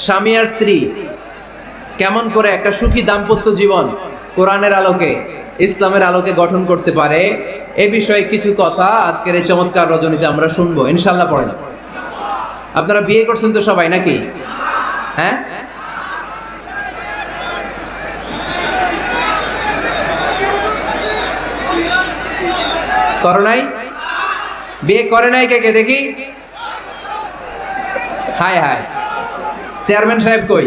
স্বামী আর স্ত্রী কেমন করে একটা সুখী দাম্পত্য জীবন কোরআনের আলোকে, ইসলামের আলোকে গঠন করতে পারে, এ বিষয়ে কিছু কথা আজকের এই চমৎকার রজনীতে আমরা শুনবো ইনশাআল্লাহ। পড়েন। আপনারা বিয়ে করছেন তো সবাই নাকি? হ্যাঁ, করো নাই? বিয়ে করে নাই কে কে দেখি? হায় হায়, চেয়ারম্যান সাহেব কই?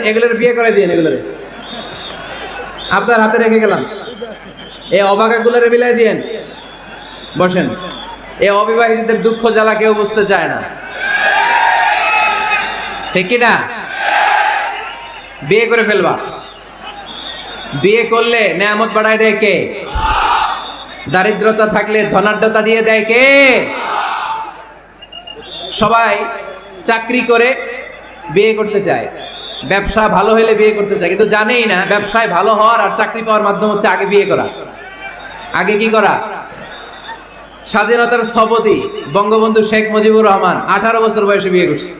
এগুলোর বিয়ে করে দিন। এগুলোর আপনার হাতে রেখে গেলাম। এই অবাকাগুলোরে বিলাই দিয়েন। বসেন। এই অবিবাহিতদের দুঃখ জ্বালা কেউ বুঝতে চায় না, ঠিক কি না? বিয়ে করে ফেলবা। বিয়ে করলে নেয়ামত বাড়ায় দেয় কে? দারিদ্রতা থাকলে ধনাঢ্যতা দিয়ে দেয় কে? সবাই চাকরি করে বিয়ে করতে চায়, ব্যবসা ভালো হলে বিয়ে করতে চায়, কিন্তু জানেই না ব্যবসায় ভালো হওয়ার আর চাকরি পাওয়ার মাধ্যম হচ্ছে আগে বিয়ে করা। আগে কি করা? স্বাধীনতার স্থপতি বঙ্গবন্ধু শেখ মুজিবুর রহমান 18 বছর বয়সে বিয়ে করছে।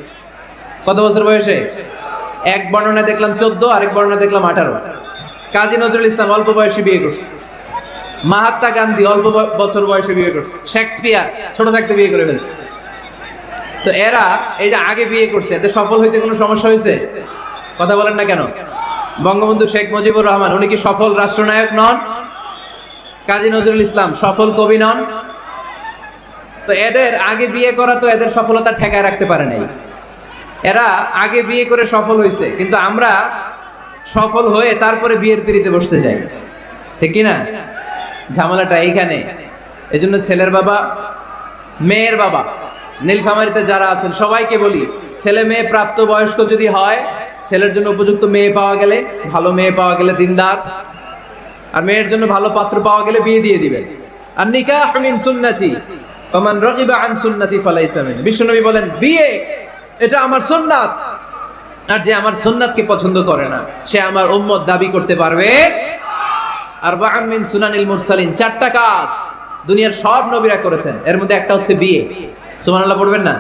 কত বছর বয়সে? এক বর্ণনা দেখলাম 14, আরেক বর্ণনা দেখলাম 18। কাজী নজরুল ইসলাম অল্প বয়সে বিয়ে করছে। মহাত্মা গান্ধী অল্প বছর বয়সে বিয়ে করছে। শেক্সপিয়ার ছোট থাকতে বিয়ে করে ফেলছে। তো এরা এই যে আগে বিয়ে করছে, এতে সফল হইতে কোনো সমস্যা হয়েছে? কথা বলেন না কেন? বঙ্গবন্ধু শেখ মুজিবুর রহমান উনি কি সফল রাষ্ট্রনায়ক নন? কাজী নজরুল ইসলাম সফল কবি নন? তো এদের আগে বিয়ে করা তো এদের সফলতা ঠেকায় রাখতে পারে নাই। এরা আগে বিয়ে করে সফল হয়েছে, কিন্তু আমরা সফল হয়ে তারপরে বিয়ের পিড়িতে বসতে চাই, ঠিক কি না? ঝামেলাটা এইখানে। এজন্য ছেলের বাবা, মেয়ের বাবা, নীলফামারীতে যারা আছেন সবাইকে বলি, ছেলে মেয়ে প্রাপ্ত বয়স্ক যদি হয়, ছেলের জন্য উপযুক্ত মেয়ে পাওয়া গেলে, ভালো মেয়ে পাওয়া গেলে দিনদার, আর মেয়ের জন্য ভালো পাত্র পাওয়া গেলে বিয়ে দিয়ে দিবেন। আর নিকাহ মিন সুন্নতি ফামান রাগিবা আন সুন্নতি ফালাইসা মিন। বিশ্বনবী বলেন, বিয়ে এটা আমার সুন্নাত, আর যে আমার সুন্নাতকে পছন্দ করে না সে আমার উম্মত দাবি করতে পারবে। আরবাআন মিন সুনানিল মুরসালিন, 4টা কাজ দুনিয়ার সব নবীরা করেছেন, এর মধ্যে একটা হচ্ছে বিয়ে। সুবহানাল্লাহ পড়বেন না?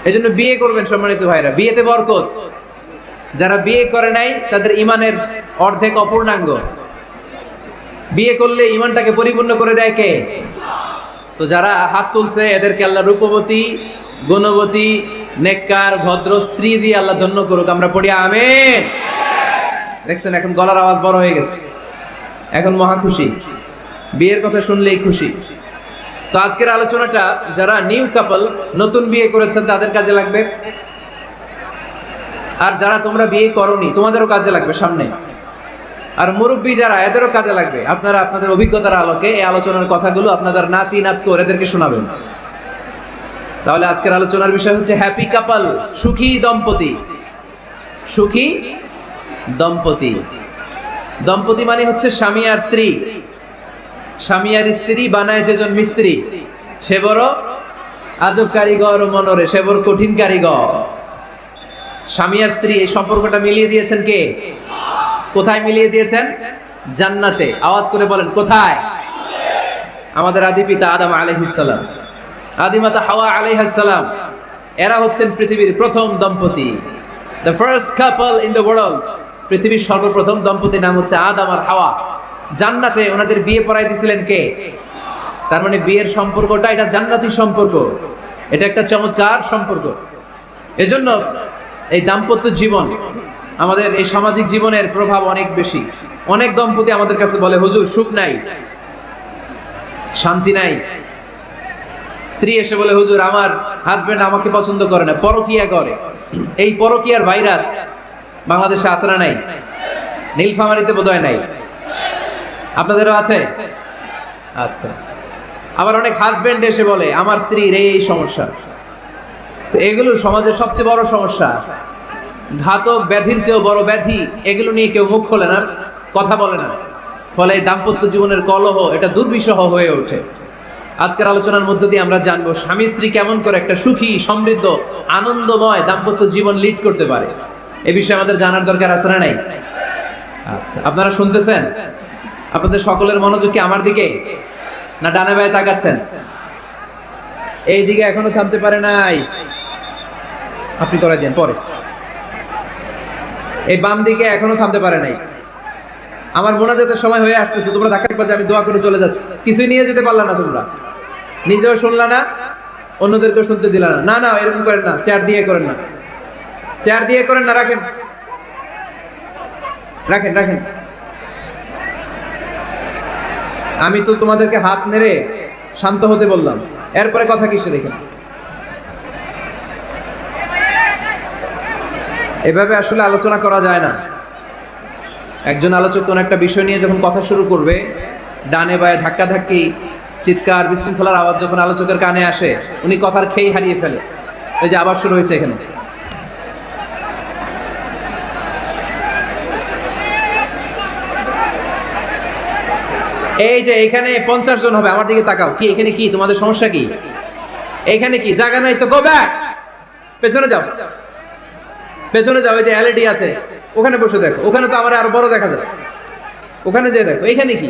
এজন্য বিয়ে করবেন সম্মানিত ভাইরা, বিয়েতে বরকত। যারা বিয়ে করে নাই তাদের ঈমানের অর্ধেক অপূর্ণাঙ্গ। বিয়ে করলে ঈমানটাকে পরিপূর্ণ করে দেয় কে? তো যারা হাত তুলছে এদেরকে আল্লাহ রূপবতী, গুণবতী, নেককার, ভদ্র স্ত্রী দিয়ে আল্লাহ ধন্য করুক। আমরা পড়ি আমিন। দেখছেন এখন গলার আওয়াজ বড় হয়ে গেছে, এখন মহা খুশি, বিয়ের কথা শুনলেই খুশি। তো আজকের আলোচনাটা যারা নিউ কাপল, নতুন বিয়ে করেছেন তাদের কাজে লাগবে, আর যারা তোমরা বিয়ে করোনি তোমাদেরও কাজে লাগবে সামনে, আর মুরব্বী যারা এদেরও কাজে লাগবে। আপনারা আপনাদের অভিজ্ঞতার আলোকে এই আলোচনার কথাগুলো আপনাদের নাতি নাতকো এদেরকে শোনাবেন। তাহলে আজকের আলোচনার বিষয় হচ্ছে হ্যাপি কাপল, সুখী দম্পতি। সুখী দম্পতি, দম্পতি মানে হচ্ছে স্বামী আর স্ত্রী। স্বামী আর স্ত্রী বানায় যেজন মিস্ত্রি, সে বড় আজব কারিগর মনরে, সে বড় কঠিন কারিগর। স্বামী আর স্ত্রী এই সম্পর্কটা মিলিয়ে দিয়েছেন কে? কোথায় মিলিয়ে দিয়েছেন? জান্নাতে। আওয়াজ করে বলেন কোথায়? আমাদের আদি পিতা আদম আলাইহিস সালাম, আদিমাতা হাওয়া আলাইহিস সালাম, এরা হচ্ছেন পৃথিবীর প্রথম দম্পতি, the first couple in the world. পৃথিবীর সর্বপ্রথম দম্পতির নাম হচ্ছে আদম আর হাওয়া। জান্নাতে ওনাদের বিয়ে পড়াই দিয়েছিলেন কে? তার মানে বিয়ের সম্পর্কটা এটা জান্নাতি সম্পর্ক, এটা একটা চমৎকার সম্পর্ক। এজন্য এই দাম্পত্য জীবন, আমাদের এই সামাজিক জীবনের প্রভাব অনেক বেশি। অনেক দম্পতি আমাদের কাছে বলে, হুজুর সুখ নাই, শান্তি নাই। স্ত্রী এসে বলে, হুজুর আমার হাজবেন্ড আমাকে পছন্দ করে না, পরকিয়া করে। এই পরকিয়ার ভাইরাস বাংলাদেশে আছে না নাই? নীলফামারীতে বোধহয় নাই, আপনাদেরও আছে? আচ্ছা। আবার অনেক হাজবেন্ড এসে বলে, আমার স্ত্রীর এই সমস্যা। তো এগুলো সমাজের সবচেয়ে বড় সমস্যা, ঘাতক ব্যাধির চেয়েও বড় ব্যাধি। এগুলো নিয়ে কেউ মুখ খোলে না, কথা বলে না, ফলে দাম্পত্য জীবনের কলহ এটা দুর্বিষহ হয়ে ওঠে। আজকের আলোচনার মধ্য দিয়ে আমরা জানবো স্বামী স্ত্রী কেমন করে একটা সুখী, সমৃদ্ধ, আনন্দময় দাম্পত্য জীবন লিড করতে পারে। এ বিষয়ে আমাদের জানার দরকার আছে না নাই? আচ্ছা, আপনারা শুনতেছেন? আপনাদের সকলের মনোযোগ কি আমার দিকে, না ডানে বায়ে তাকাচ্ছেন? এই দিকে এখনো থামতে পারে নাই। আপনি করাই দেন পরে। এই বাম দিকে এখনো থামতে পারে নাই। আমার মোনাজাতের সময় হয়ে আসতেছে, তোমরা ধাক্কা পাচ্ছে, আমি দোয়া করে চলে যাচ্ছি। কিছুই নিয়ে যেতে পারলা না, তোমরা নিজেও শুনলা না, অন্যদেরকেও শুনতে দিলা না। না না, এরকম করেন না, চেয়ার দিয়ে করেন না, চেয়ার দিয়ে করেন না, রাখেন রাখেন রাখেন। আমি তো তোমাদেরকে হাত নেড়ে শান্ত হতে বললাম, এরপরে কথা কিসে দেখেন। এভাবে আসলে আলোচনা করা যায় না। একজন আলোচক কোন একটা বিষয় নিয়ে যখন কথা শুরু করবে, ডানে বায়ে ধাক্কা ধাক্কি, চিৎকার, বিশৃঙ্খলার আওয়াজ যখন আলোচকের কানে আসে, উনি কথার খেই হারিয়ে ফেলে। এই যে আবার শুরু হয়েছে এখানে। এই যে এখানে 50 জন হবে, আমার দিকে তাকাও। কি এখানে কি তোমাদের সমস্যা কি? এখানে কি জায়গা নাই তো? গো ব্যাক, পেছনে যাও, পেছনে যাও। এই যে এলইডি আছে, ওখানে বসে দেখো। ওখানে তো আমার আরো বড় দেখা যায়, ওখানে যে দেখো। এখানে কি?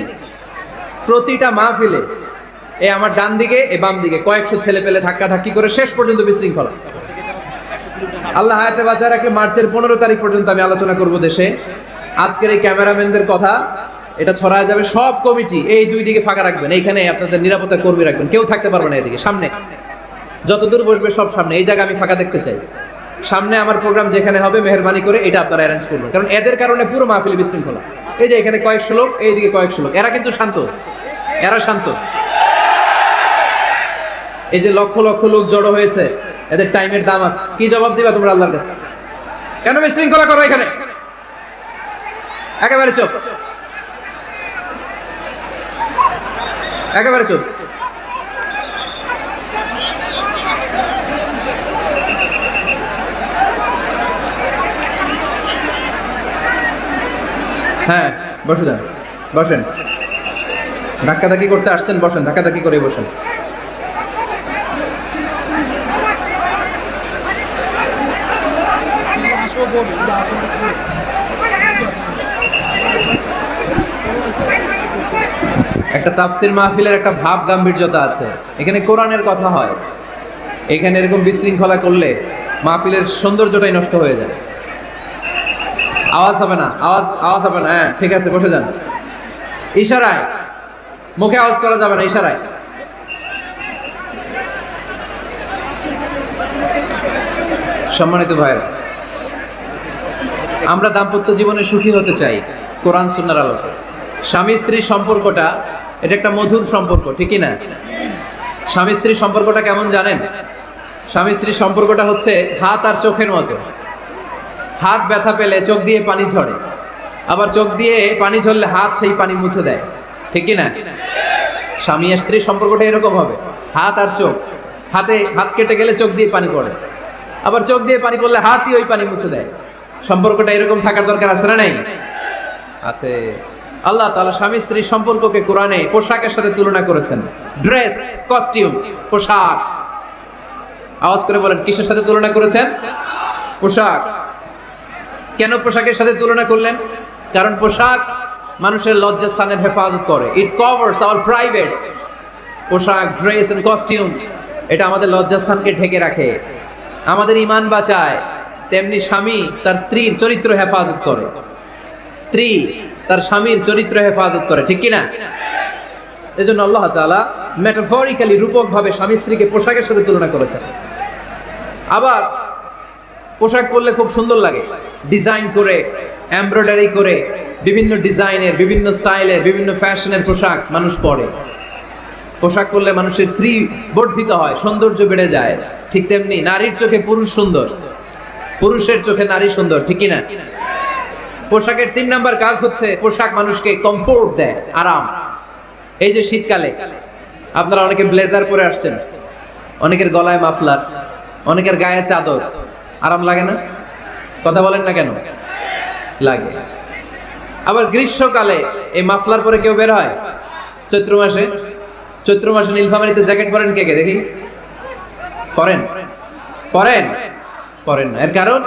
প্রতিটা মাহফিলে এই আমার ডান দিকে, এই বাম দিকে কয়েকশো ছেলে পেলে ধাক্কা ধাক্কি করে শেষ পর্যন্ত বিশৃঙ্খলা। আল্লাহ হায়াতে বাঁচায় রাখলে মার্চের 15 তারিখ পর্যন্ত আমি আলোচনা করব দেশে। আজকের এই ক্যামেরাম্যানদের কথা এটা ছড়ায় যাবে, সব কমিটি এই দুই দিকে ফাঁকা রাখবেন, এইখানে আপনাদের নিরাপত্তা কর্মী রাখবেন, কেউ থাকতে পারবে না এদিকে। সামনে যতদূর বসবে সব সামনে, এই জায়গা আমি ফাঁকা দেখতে চাই। সামনে আমার প্রোগ্রাম যেখানে হবে মেহেরবানি করে এটা আপনারা অ্যারেঞ্জ করবেন, কারণ এদের কারণে পুরো মাহফিল বিশৃঙ্খলা। এই যে এখানে কয়েকশো লোক, এইদিকে কয়েকশো লোক, এরা কিন্তু শান্ত, এরা শান্ত। এই যে লক্ষ লক্ষ লোক জড়ো হয়েছে, এদের টাইমের দাম আছে। কি জবাব দিবা তোমরা আল্লাহর কাছে? কেন বিশৃঙ্খলা করো এখানে? একেবারে চুপ, একেবারে চুপ। হ্যাঁ বসে যান, বসেন। ধাক্কাধাক্কি করতে আসছেন, বসেন, ধাক্কাধাক্কি করে বসেন। একটা তাফসির মাহফিলের একটা ভাব গাম্ভীর্যতা আছে, এখানে কোরআনের কথা হয়। এখানে এরকম বিশৃঙ্খলা করলে মাহফিলের সৌন্দর্যটাই নষ্ট হয়ে যায়। আওয়াজ হবে না, আওয়াজ হবে না। হ্যাঁ ঠিক আছে, বসে যান। ইশারায়, মুখে আওয়াজ করা যাবে না, ইশারায়। সম্মানিত ভাইরা, আমরা দাম্পত্য জীবনে সুখী হতে চাই কোরআন সুন্নাহর আলোকে। স্বামী স্ত্রীর সম্পর্কটা এটা একটা মধুর সম্পর্ক, ঠিকই না? স্বামী স্ত্রীর সম্পর্কটা কেমন জানেন? স্বামী স্ত্রীর সম্পর্কটা হচ্ছে হাত আর চোখের মতো। হাত ব্যথা পেলে চোখ দিয়ে পানি ঝরে, আবার চোখ দিয়ে পানি ঝরলে হাত সেই পানি মুছে দেয়, ঠিকই না? স্বামী আর স্ত্রীর সম্পর্কটা এরকম হবে, হাত আর চোখ। হাত কেটে গেলে চোখ দিয়ে পানি পড়ে, আবার চোখ দিয়ে পানি পড়লে হাতই ওই পানি মুছে দেয়। সম্পর্কটা এরকম থাকার দরকার আছে না নাই? আছে। আল্লাহ তাআলা স্বামী স্ত্রীর সম্পর্ককে কোরআনে পোশাকের সাথে তুলনা করেছেন। ড্রেস, কস্টিউম, পোশাক। আওয়াজ করে বলেন, কিসের সাথে তুলনা করেছেন? পোশাক। কেন পোশাকের সাথে তুলনা করলেন? কারণ পোশাক মানুষের লজ্জাস্থানের হেফাজত করে। ইট কভারস আওয়ার প্রাইভেটস। পোশাক, ড্রেস এন্ড কস্টিউম এটা আমাদের লজ্জাস্থানকে ঢেকে রাখে, আমাদের ঈমান বাঁচায়। তেমনি স্বামী তার স্ত্রীর চরিত্র হেফাজত করে, স্ত্রী তার স্বামীর চরিত্র হেফাজত করে, ঠিক কি না? এজন্য আল্লাহ তাআলা মেটাফরিক্যালি, রূপকভাবে স্বামী স্ত্রীকে পোশাকের সাথে তুলনা করেছেন। আবার পোশাক পরলে খুব সুন্দর লাগে, ডিজাইন করে, এমব্রয়ডারি করে, বিভিন্ন ডিজাইনের, বিভিন্ন স্টাইলের, বিভিন্ন ফ্যাশনের পোশাক মানুষ পরে। পোশাক পরলে মানুষের স্ত্রী বর্ধিত হয়, সৌন্দর্য বেড়ে যায়। ঠিক তেমনি নারীর চোখে পুরুষ সুন্দর, পুরুষের চোখে নারী সুন্দর, ঠিক কি না? পোশাকের 3 নাম্বার কাজ হচ্ছে পোশাক মানুষকে কমফোর্ট দেয়, আরাম। এই যে শীতকালে আপনারা অনেকে ব্লেজার পরে আসছেন, অনেকের গলায় মাফলার, অনেকের গায়ে চাদর, আরাম লাগে না? কথা বলেন না কেন? লাগে। আবার গ্রীষ্মকালে এই মাফলার পরে কেউ বের হয়? চৈত্র মাসে নীলফামারীতে জ্যাকেট পরেন কে কে দেখি? পরেন? পরেন না। এর কারণ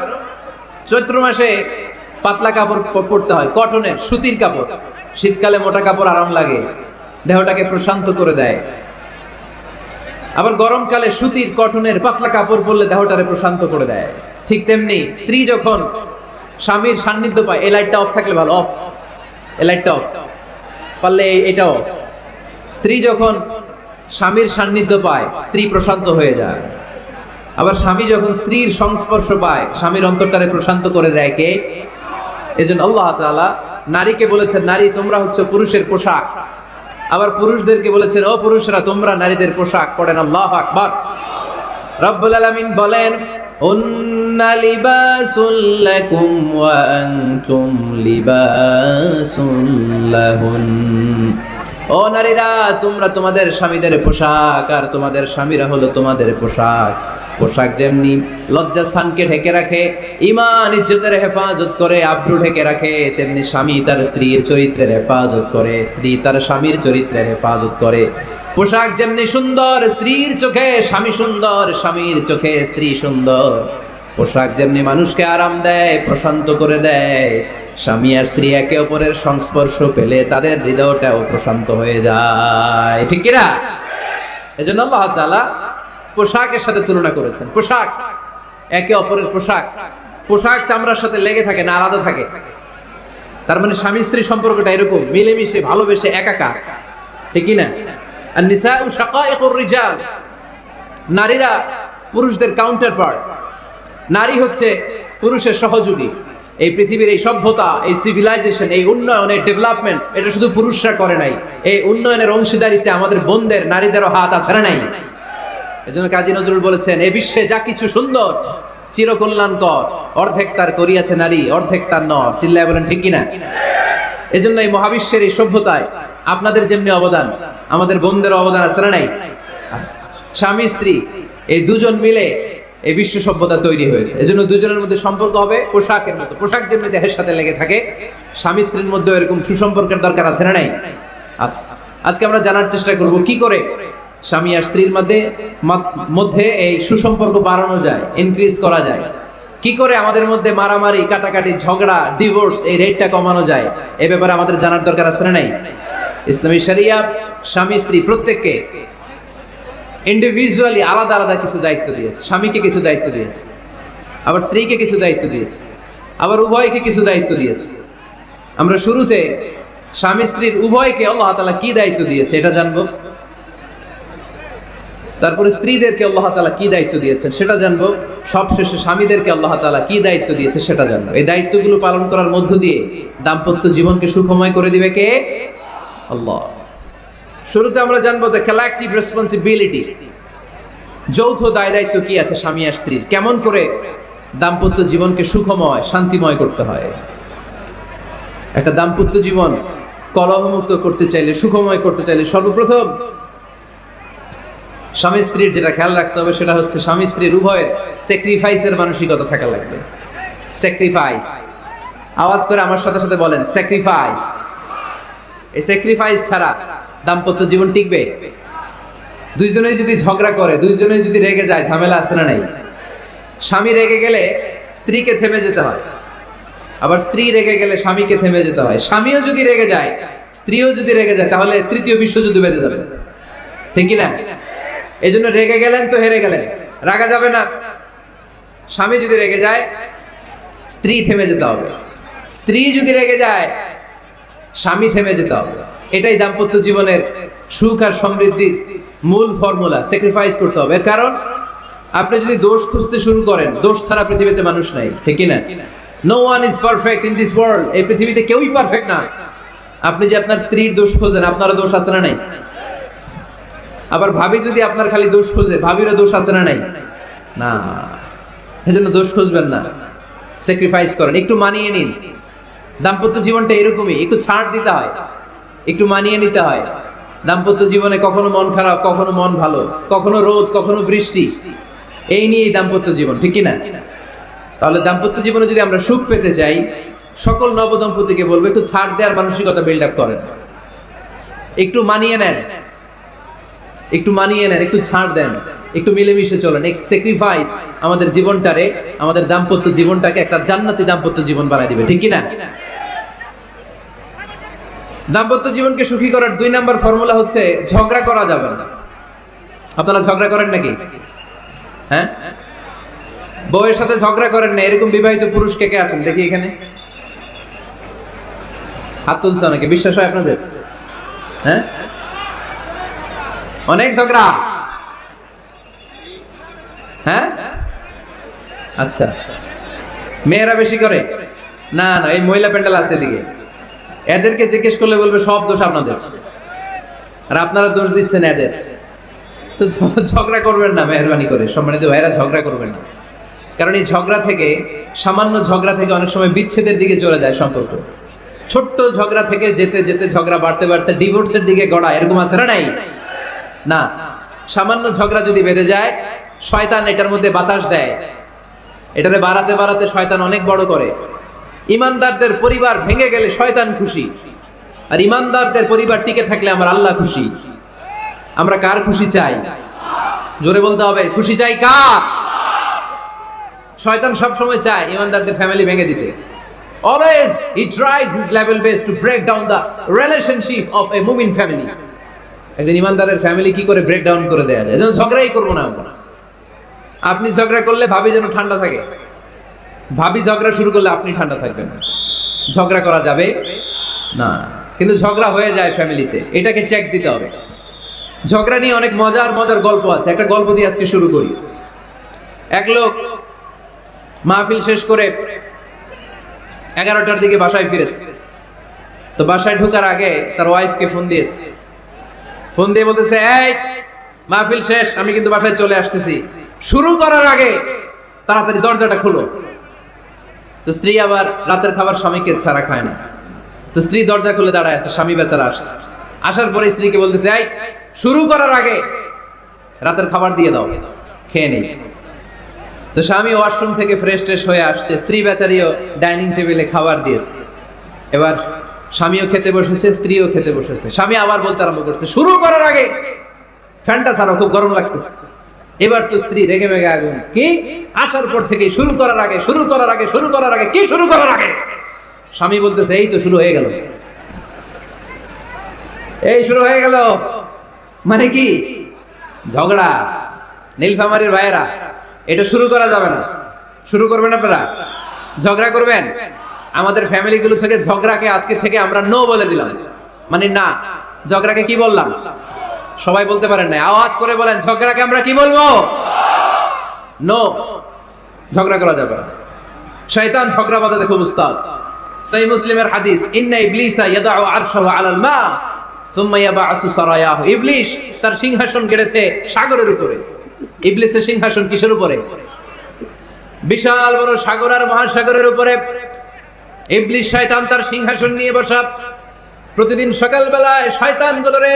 চৈত্র মাসে পাতলা কাপড় পরতে হয়, কটনের, সুতির কাপড়। শীতকালে মোটা কাপড় আরাম লাগে, দেহটাকে প্রশান্ত করে দেয়। আবার গরমকালে সুতির, কটনের পাতলা কাপড় পরলে দেহটারে প্রশান্ত করে দেয়। ঠিক তেমনি স্ত্রী যখন স্বামীর সান্নিধ্য পায়, এই লাইটটা অফ থাকলে ভালো, অফ, এই লাইটটা অফ, পারলে এটা অফ। স্ত্রী যখন স্বামীর সান্নিধ্য পায় স্ত্রী প্রশান্ত হয়ে যায়। আবার স্বামী যখন স্ত্রীর সংস্পর্শ পায় স্বামীর অন্তরটারে প্রশান্ত করে দেয় কে? এজন্য আল্লাহ তাআলা নারীকে বলেছেন, নারী তোমরা হচ্ছে পুরুষের পোশাক। আবার পুরুষদেরকে বলেছেন, ও পুরুষরা তোমরা নারীদের পোশাক। পড়েন আল্লাহু আকবার। রব্বুল আলামিন বলেন, উন্না লিবাসুল লাকুম ওয়া আনতুম লিবাসুল লাহুন। ও নারীরা, তোমরা তোমাদের স্বামীদের পোশাক আর তোমাদের স্বামীরা হলো তোমাদের পোশাক। পোশাক যেমনি লজ্জাস্থানকে ঢেকে রাখে, ঈমান ইজ্জতের হেফাজত করে, আব্রু ঢেকে রাখে, তেমনি স্বামী তার স্ত্রীর চরিত্রের হেফাজত করে, স্ত্রী তার স্বামীর চরিত্রের হেফাজত করে। পোশাক যেমনি সুন্দর, স্ত্রীর চোখে স্বামী সুন্দর, স্বামীর চোখে স্ত্রী সুন্দর। পোশাক যেমনি মানুষকে আরাম দেয়, প্রশান্ত করে দেয়, স্বামী আর স্ত্রী একে অপরের সংস্পর্শ পেলে তাদের হৃদয়টাও প্রশান্ত হয়ে যায়। ঠিক কিনা? এজন্য আল্লাহ তাআলা পোশাকের সাথে তুলনা করেছেন। পোশাক একে অপরের পোশাক। পোশাক চামড়ার সাথে লেগে থাকে না, আলাদা থাকে। তার মানে স্বামী স্ত্রী সম্পর্কটা এরকম মিলেমিশে ভালোবেসে একাকার। ঠিক কিনা? আর নিসাউ শাকাইকুর রিজাল, নারীরা পুরুষদের কাউন্টার পার্ট। নারী হচ্ছে পুরুষের সহযোগী। এই পৃথিবীর এই সভ্যতা, এই সিভিলাইজেশন, এই উন্নয়ন, এই ডেভেলপমেন্ট, এটা শুধু পুরুষরা করে নাই। এই উন্নয়নের অংশীদারিত্বে আমাদের বোনদের, নারীদেরও হাত আছে না নাই? এজন্য কাজী নজরুল বলেছেন, এ বিশ্বে যা কিছু সুন্দর চিরকল্যাণকর, অর্ধেক তার করিয়াছে নারী, অর্ধেক তার নর। চিল্লায় বলেন ঠিক কিনা? এজন্য এই মহাবিশ্বের এই সভ্যতায় আপনাদের যেমনি অবদান, আমাদের বোনদেরও অবদান আছে না নাই? স্বামী স্ত্রী এই দুজন মিলে এই বিশ্ব সভ্যতা তৈরি হয়েছে। এজন্য দুজনের মধ্যে সম্পর্ক হবে পোশাকের মতো। পোশাক যেমনি দেহের সাথে লেগে থাকে, স্বামী স্ত্রীর মধ্যে এরকম সুসম্পর্কের দরকার আছে না নাই? আচ্ছা, আজকে আমরা জানার চেষ্টা করব কি করে স্বামী আর স্ত্রীর মধ্যে এই সুসম্পর্ক বাড়ানো যায়, ইনক্রিজ করা যায়। কি করে আমাদের মধ্যে মারামারি, কাটাকাটি, ঝগড়া, ডিভোর্স এই রেটটা কমানো যায়, এই ব্যাপারে আমাদের জানার দরকার আছে না নাই? ইসলামী শরিয়া স্বামী স্ত্রী প্রত্যেককে ইন্ডিভিজুয়ালি আলাদা আলাদা কিছু দায়িত্ব দিয়েছে। স্বামীকে কিছু দায়িত্ব দিয়েছে, আবার স্ত্রীকে কিছু দায়িত্ব দিয়েছে, আবার উভয়কে কিছু দায়িত্ব দিয়েছে। আমরা শুরুতে স্বামী স্ত্রীর উভয়কে আল্লাহ তাআলা কি দায়িত্ব দিয়েছে এটা জানবো। তারপরে স্ত্রীদেরকে আল্লাহ তাআলা কি দায়িত্ব দিয়েছেন সেটা জানবো। সবশেষে স্বামীদেরকে আল্লাহ তাআলা কি দায়িত্ব দিয়েছে সেটা জানবো। এই দায়িত্বগুলো পালন করার মধ্য দিয়ে দাম্পত্য জীবনকে সুখময় করে দিবে কে? আল্লাহ। শুরুতে আমরা জানবো দ্য কালেকটিভ রেসপন্সিবিলিটি, যৌথ দায় দায়িত্ব কি আছে স্বামী আর স্ত্রীর, কেমন করে দাম্পত্য জীবনকে সুখময় শান্তিময় করতে হয়। একটা দাম্পত্য জীবন কলহমুক্ত করতে চাইলে, সুখময় করতে চাইলে সর্বপ্রথম স্বামী স্ত্রীর যেটা খেয়াল রাখতে হবে সেটা হচ্ছে স্বামী স্ত্রীর উভয়ের স্যাক্রিফাইসের মানসিকতা থাকা লাগবে। স্যাক্রিফাইস, আওয়াজ করে আমার সাথে সাথে বলেন স্যাক্রিফাইস। এই স্যাক্রিফাইস ছাড়া দাম্পত্য জীবন টিকবে? দুইজনেই যদি ঝগড়া করে, দুইজনেই যদি রেগে যায়, ঝামেলা আছে না নাই? স্বামী রেগে গেলে স্ত্রীকে থেমে যেতে হয়, আবার স্ত্রী রেগে গেলে স্বামীকে থেমে যেতে হয়। স্বামীও যদি রেগে যায়, স্ত্রীও যদি রেগে যায়, তাহলে তৃতীয় বিশ্বযুদ্ধ বেঁধে যাবে। ঠিক কি না? এই জন্য রেগে গেলেন তো হেরে গেলেন, রাগা যাবে না। স্বামী যদি রেগে যায়, স্ত্রী থেমে যেতে হবে। স্ত্রী যদি রেগে যায়, স্বামী থেমে যেতে হবে। এটাই দাম্পত্য জীবনের সুখ আর সমৃদ্ধির মূল ফর্মুলা। স্যাক্রিফাইস করতে হবে। কারণ আপনি যদি দোষ খুঁজতে শুরু করেন, দোষ ছাড়া পৃথিবীতে মানুষ নাই। ঠিক কি না? No one is perfect in this world. এই পৃথিবীতে কেউই পারফেক্ট না। আপনি যে আপনার স্ত্রীর দোষ খোঁজেন, আপনারও দোষ আছে না নাই? আবার ভাবি যদি আপনার খালি দোষ খোঁজে, ভাবিরও দোষ আছে না নাই? না, এজন্য দোষ খুঁজবেন না, স্যাক্রিফাইস করেন, একটু মানিয়ে নিন। দাম্পত্য জীবনটা এরকমই, একটু ছাড় দিতে হয়, একটু মানিয়ে নিতে হয়। দাম্পত্য জীবনে কখনো মন খারাপ, কখনো মন ভালো, কখনো রোদ, কখনো বৃষ্টি, এই নিয়েই দাম্পত্য জীবন। ঠিক কি না? তাহলে দাম্পত্য জীবনে যদি আমরা সুখ পেতে চাই, সকল নবদম্পতিকে বলবো একটু ছাড় দেওয়ার মানসিকতা বিল্ড আপ করেন, একটু মানিয়ে নেন, একটু মানিয়ে নেন, একটু ছাড় দেন, একটু মিলেমিশে চলেন। এক স্যাক্রিফাইস আমাদের জীবনটারে, আমাদের দাম্পত্য জীবনটাকে একটা জান্নাতি দাম্পত্য জীবন বানাই দিবে। ঠিক কি না? দাম্পত্য জীবনকে সুখী করার 2 নাম্বার ফর্মুলা হচ্ছে ঝগড়া করা যাবে না। আপনারা ঝগড়া করেন নাকি? হ্যাঁ, বউয়ের সাথে ঝগড়া করেন না এরকম বিবাহিত পুরুষ কে কে আছেন দেখি এখানে? হাত তুলছে অনেকে, বিশ্বাস হয় আপনাদের? হ্যাঁ, অনেক ঝগড়া। হ্যাঁ, আচ্ছা, মেয়েরা বেশি করে? না না, এই মহিলা প্যান্ডেল আছে এদিকে, এদেরকে জিজ্ঞেস করলে বলবে সব দোষ আপনাদের, আর আপনারা দোষ দিচ্ছেন এদের। তো ঝগড়া করবেন না মেহরবানি করে, সম্মানিত ভাইরা, ঝগড়া করবেন না। কারণ এই ঝগড়া থেকে, সামান্য ঝগড়া থেকে অনেক সময় বিচ্ছেদের দিকে চলে যায় সম্পর্ক। ছোট্ট ঝগড়া থেকে যেতে যেতে ঝগড়া বাড়তে বাড়তে ডিভোর্সের দিকে গড়া, এরকম আছে না? নাই না, সামান্য ঝগড়া যদি বেঁধে যায়, শয়তান এটার মধ্যে বাতাস দেয়, এটারে বাড়াতে বাড়াতে শয়তান অনেক বড় করে। ইমানদারদের পরিবার ভেঙে গেলে শয়তান খুশি, আর ইমানদারদের পরিবার টিকে থাকলে আমার আল্লাহ খুশি। আমরা কার খুশি চাই? জোরে বলতে হবে, খুশি চাই কার? শয়তান সব সময় চায় ইমানদারদের ফ্যামিলি ভেঙে দিতে। Always he tries his level best to break down the relationship of a mu'min family. একজন ইমানদারের ফ্যামিলি কি করে ব্রেক ডাউন করে দেয়া যায়? যেন ঝগড়াই করবো না আমরা। আপনি ঝগড়া করলে ভাবি যেন ঠান্ডা থাকে, ভাবি ঝগড়া শুরু করলে আপনি ঠান্ডা থাকবেন। ঝগড়া করা যাবে না, কিন্তু ঝগড়া হয়ে যায় ফ্যামিলিতে, এটাকে চেক দিতে হবে। ঝগড়া নিয়ে অনেক মজার মজার গল্প আছে, একটা গল্প দিয়ে আজকে শুরু করি। এক লোক মাহফিল শেষ করে 11টার দিকে বাসায় ফিরেছে। তো বাসায় ঢোকার আগে তার ওয়াইফকে ফোন দিয়েছে, ফোন দিয়ে বলতেছে, এই মাহফিল শেষ, আমি কিন্তু বাসায় চলে আসতেছি, শুরু করার আগে তাড়াতাড়ি দরজাটা খুলো। তো স্ত্রী আবার রাতের খাবার স্বামীকে ছাড়া খায় না, তো স্ত্রী দরজা খুলে দাঁড়ায় আছে, স্বামী বেচারা আসছে। আসার পরে স্ত্রীকে বলতেছে, এই শুরু করার আগে রাতের খাবার দিয়ে দাও, খেয়ে নেই। তো স্বামী ওয়াশরুম থেকে ফ্রেশ ট্রেশ হয়ে আসছে, স্ত্রী বেচারিও ডাইনিং টেবিলে খাবার দিয়েছে। এবার স্বামীও খেতে বসেছে, স্ত্রীও খেতে বসেছে। স্বামী আবার বলতে আরম্ভ করছে, শুরু করার আগে ফ্যানটা ছাড়ো, খুব গরম লাগতেছে। এবার তো স্ত্রী রেগে মেগে আগুন, কি আসার পর থেকে শুরু করার আগে, শুরু করার আগে, শুরু করার আগে, কি শুরু করার আগে? স্বামী বলতেছে, এই তো শুরু হয়ে গেল, এই শুরু হয়ে গেল। মানে কি? ঝগড়া। নীলফামারীর ভাইয়েরা, এটা শুরু করা যাবে না। শুরু করবেন আপনারা? ঝগড়া করবেন? আমাদের ফ্যামিলিগুলো থেকে ঝগড়াকে আজকে থেকে আমরা নো বলে দিলাম। মানে না, ঝগড়াকে কি বললাম? সবাই বলতে পারেন না, আওয়াজ করে বলেন, ঝগড়াকে আমরা কি বলবো? নো, ঝগড়া করা যাবে না। শয়তান ঝগড়া বাঁধাতে খুব উস্তাদ। সহিহ মুসলিমের হাদিস, ইন্না ইবলিসা ইয়াদাউ আরশাহু আলাল মা সুম্মা ইয়াবআসু সারায়াহু। ইবলিস তার সিংহাসন গেড়েছে সাগরের উপরে। ইবলিসের সিংহাসন কিসের উপরে? বিশাল বড় সাগর আর মহাসাগরের উপরে ইবলিস শয়তান তার সিংহাসন নিয়ে বসা। প্রতিদিন সকালবেলায় শয়তানগুলোরে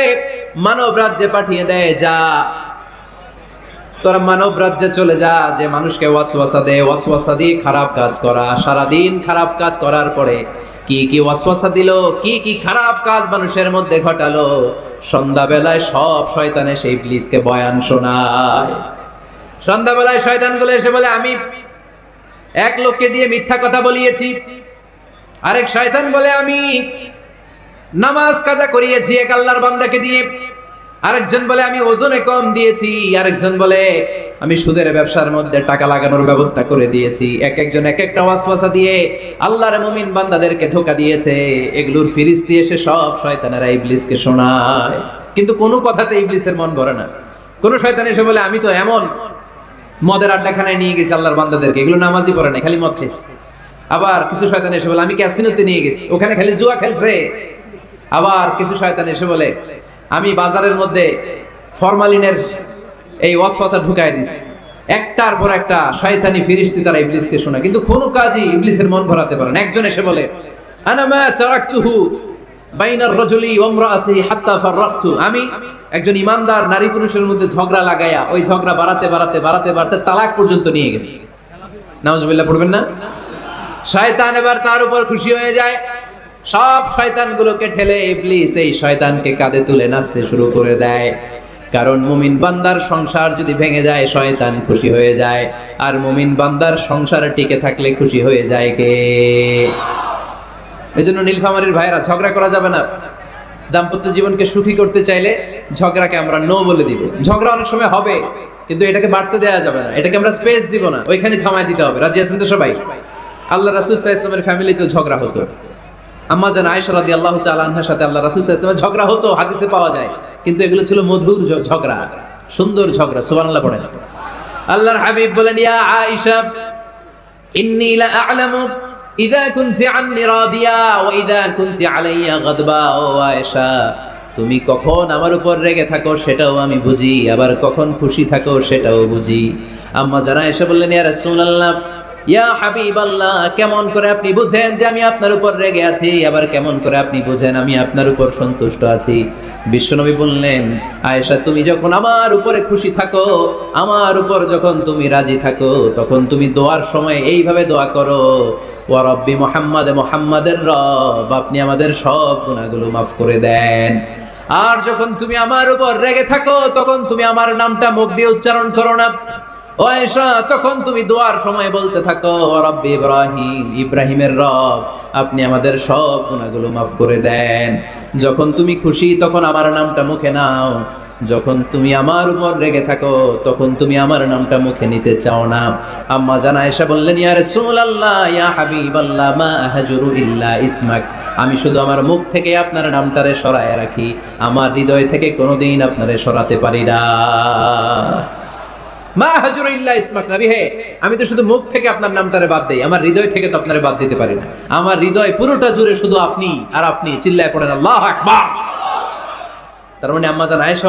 মানব রাজ্যে পাঠিয়ে দেয়, যা তোরা মানব রাজ্যে চলে যা, যে মানুষকে ওয়াসওয়াসা দেয়, ওয়াসওয়াসা দিয়ে খারাপ কাজ করা। সারাদিন খারাপ কাজ করার পরে কি কি ওয়াসওয়াসা দিল, কি কি খারাপ কাজ মানুষের মধ্যে ঘটালো, সন্ধ্যাবেলায় সব শয়তানে সেই ইবলিসকে বয়ান শোনায়। সন্ধ্যাবেলায় শয়তানগুলো এসে বলে, আমি এক লোককে দিয়ে মিথ্যা কথা বলিয়েছি। আরেক শয়তান বলে, আমি নামাজ কাজা করিয়েছি এক আল্লাহর বান্দাকে দিয়ে। আরেকজন বলে, আমি ওজনে কম দিয়েছি। আরেকজন বলে, আমি সুদের ব্যবসার মধ্যে টাকা লাগানোর ব্যবস্থা করে দিয়েছি। এক একজন এক একটা ওয়াসওয়াসা দিয়ে আল্লাহর মুমিন বান্দাদেরকে ধোঁকা দিয়েছে। এগুলোর ফিরিস্তি এসে সব শয়তানেরা ইবলিসকে শোনায়, কিন্তু কোনো কথাতে ইবলিসের মন ভরে না। কোন শয়তান এসে বলে, আমি তো এমন মদের আড্ডাখানায় নিয়ে গেছি আল্লাহর বান্দাদেরকে, এগুলো নামাজই পড়ে না, খালি মদ খেয়েছে। আবার কিছু শয়তান এসে বলে, আমি ক্যাসিনোতে নিয়ে গেছি, ওখানে খালি জুয়া খেলছে। আবার কিছু শয়তান এসে বলে, আমি বাজারের মধ্যে ফরমালিনের এই ওয়াসওয়াসা ঢুকায় দিছি। একটার পর একটা শয়তানি ফিরিস্তি তারা ইবলিসকে শোনায়, কিন্তু কোনো কাজই ইবলিসের মন ভরাতে পারে না। একজন এসে বলে, আনা মা তারাকতুহু বাইনার রাজুলি ওয়া ইমরাআতিহি হাত্তা ফাররাকতু। আমি একজন ইমানদার নারী পুরুষের মধ্যে ঝগড়া লাগায়া ওই ঝগড়া বাড়াতে বাড়াতে বাড়াতে বাড়াতে তালাক পর্যন্ত নিয়ে গেছি। নাউজুবিল্লাহ পড়বেন না? শয়তান এবার তার উপর খুশি হয়ে যায়। সব শয়তানগুলোকে ঠেলে ইবলিস এই শয়তানকে কাঁধে তুলে নাচতে শুরু করে দেয়। কারণ মুমিন বান্দার সংসার যদি ভেঙে যায় শয়তান খুশি হয়ে যায়, আর মুমিন বান্দার সংসারে টিকে থাকলে খুশি হয়ে যায় কে? এজন্য নীলফামারীর ভাইরা, ঝগড়া করা যাবে না। দাম্পত্য জীবনকে সুখী করতে চাইলে ঝগড়াকে আমরা নো বলে দিব। ঝগড়া অনেক সময় হবে, কিন্তু এটাকে বাড়তে দেওয়া যাবে না, এটাকে আমরা স্পেস দিব না, ওইখানে থামায় দিতে হবে। রাজি আছেন তো সবাই? আল্লাহ রাসূল সাল্লাল্লাহু আলাইহি ওয়াসাল্লামের ফ্যামিলিতেও ঝগড়া হতো। আম্মা জান আয়েশা রাদিয়াল্লাহু তাআলা আনহার সাথে আল্লাহ রাসূল সাল্লাল্লাহু আলাইহি ওয়াসাল্লামের ঝগড়া হতো, হাদিসে পাওয়া যায়। কিন্তু এগুলো ছিল মধুর ঝগড়া, সুন্দর ঝগড়া। সুবহানাল্লাহ পড়েন। আল্লাহর হাবিব বলেন, ইয়া আয়েশা ইন্নী লা আ'লামু ইযা কুনতি আন্নী রাদিয়া ওয়া ইযা কুনতি আলাইয়া গাদবা। ও আয়েশা, তুমি কখন আমার উপর রেগে থাকো সেটাও আমি বুঝি, আবার কখন খুশি থাকো সেটাও বুঝি। আম্মা জান আয়েশা বললেন, ইয়া রাসূলুল্লাহ, ইয়া হাবিবাল্লাহ, কেমন করে আপনি বুঝেন যে আমি আপনার উপর রেগে আছি, আবার কেমন করে আপনি বুঝেন আমি আপনার উপর সন্তুষ্ট আছি? বিশ্বনবী বললেন, আয়েশা, তুমি যখন আমার উপরে খুশি থাকো, আমার উপর যখন তুমি রাজি থাকো, তখন তুমি দোয়ার সময় এইভাবে দোয়া করো, ওয়া রব্বি মুহাম্মাদ, মুহাম্মাদের রব, আপনি আমাদের সব গুনাহগুলো মাফ করে দেন। আর যখন তুমি আমার উপর রেগে থাকো, তখন তুমি আমার নামটা মুখ দিয়ে উচ্চারণ করো না। ও আয়েশা, তখন তুমি দোয়ার সময় বলতে থাকো, ওয়া রব্বি ইব্রাহিম, ইব্রাহিমের রব, আপনি আমাদের সব গুনাহগুলো মাফ করে দেন। যখন তুমি খুশি তখন আমার নামটা মুখে নাও, যখন তুমি আমার উপর রেগে থাকো তখন তুমি আমার নামটা মুখে নিতে চাও না। আম্মা জান আয়েশা বললেন, ইয়া রাসূলুল্লাহ, ইয়া হাবিবাল্লাহ, মা আহজুরু ইল্লা ইসমাক, আমি শুধু আমার মুখ থেকে আপনার নামটারে সরায় রাখি, আমার হৃদয় থেকে কোনোদিন আপনারে সরাতে পারি না। মা হাজুর ইল্লা ইসমাক, নবী হে, আমি তো শুধু মুখ থেকে আপনার নামটারে বাদ দেই, আমার হৃদয় থেকে তো আপনারে বাদ দিতে পারি না। আমার হৃদয় পুরোটা জুড়ে শুধু আপনি আর আপনি। চিল্লায় পড়েন আল্লাহু আকবার। তার মানে আম্মা জান আয়েশা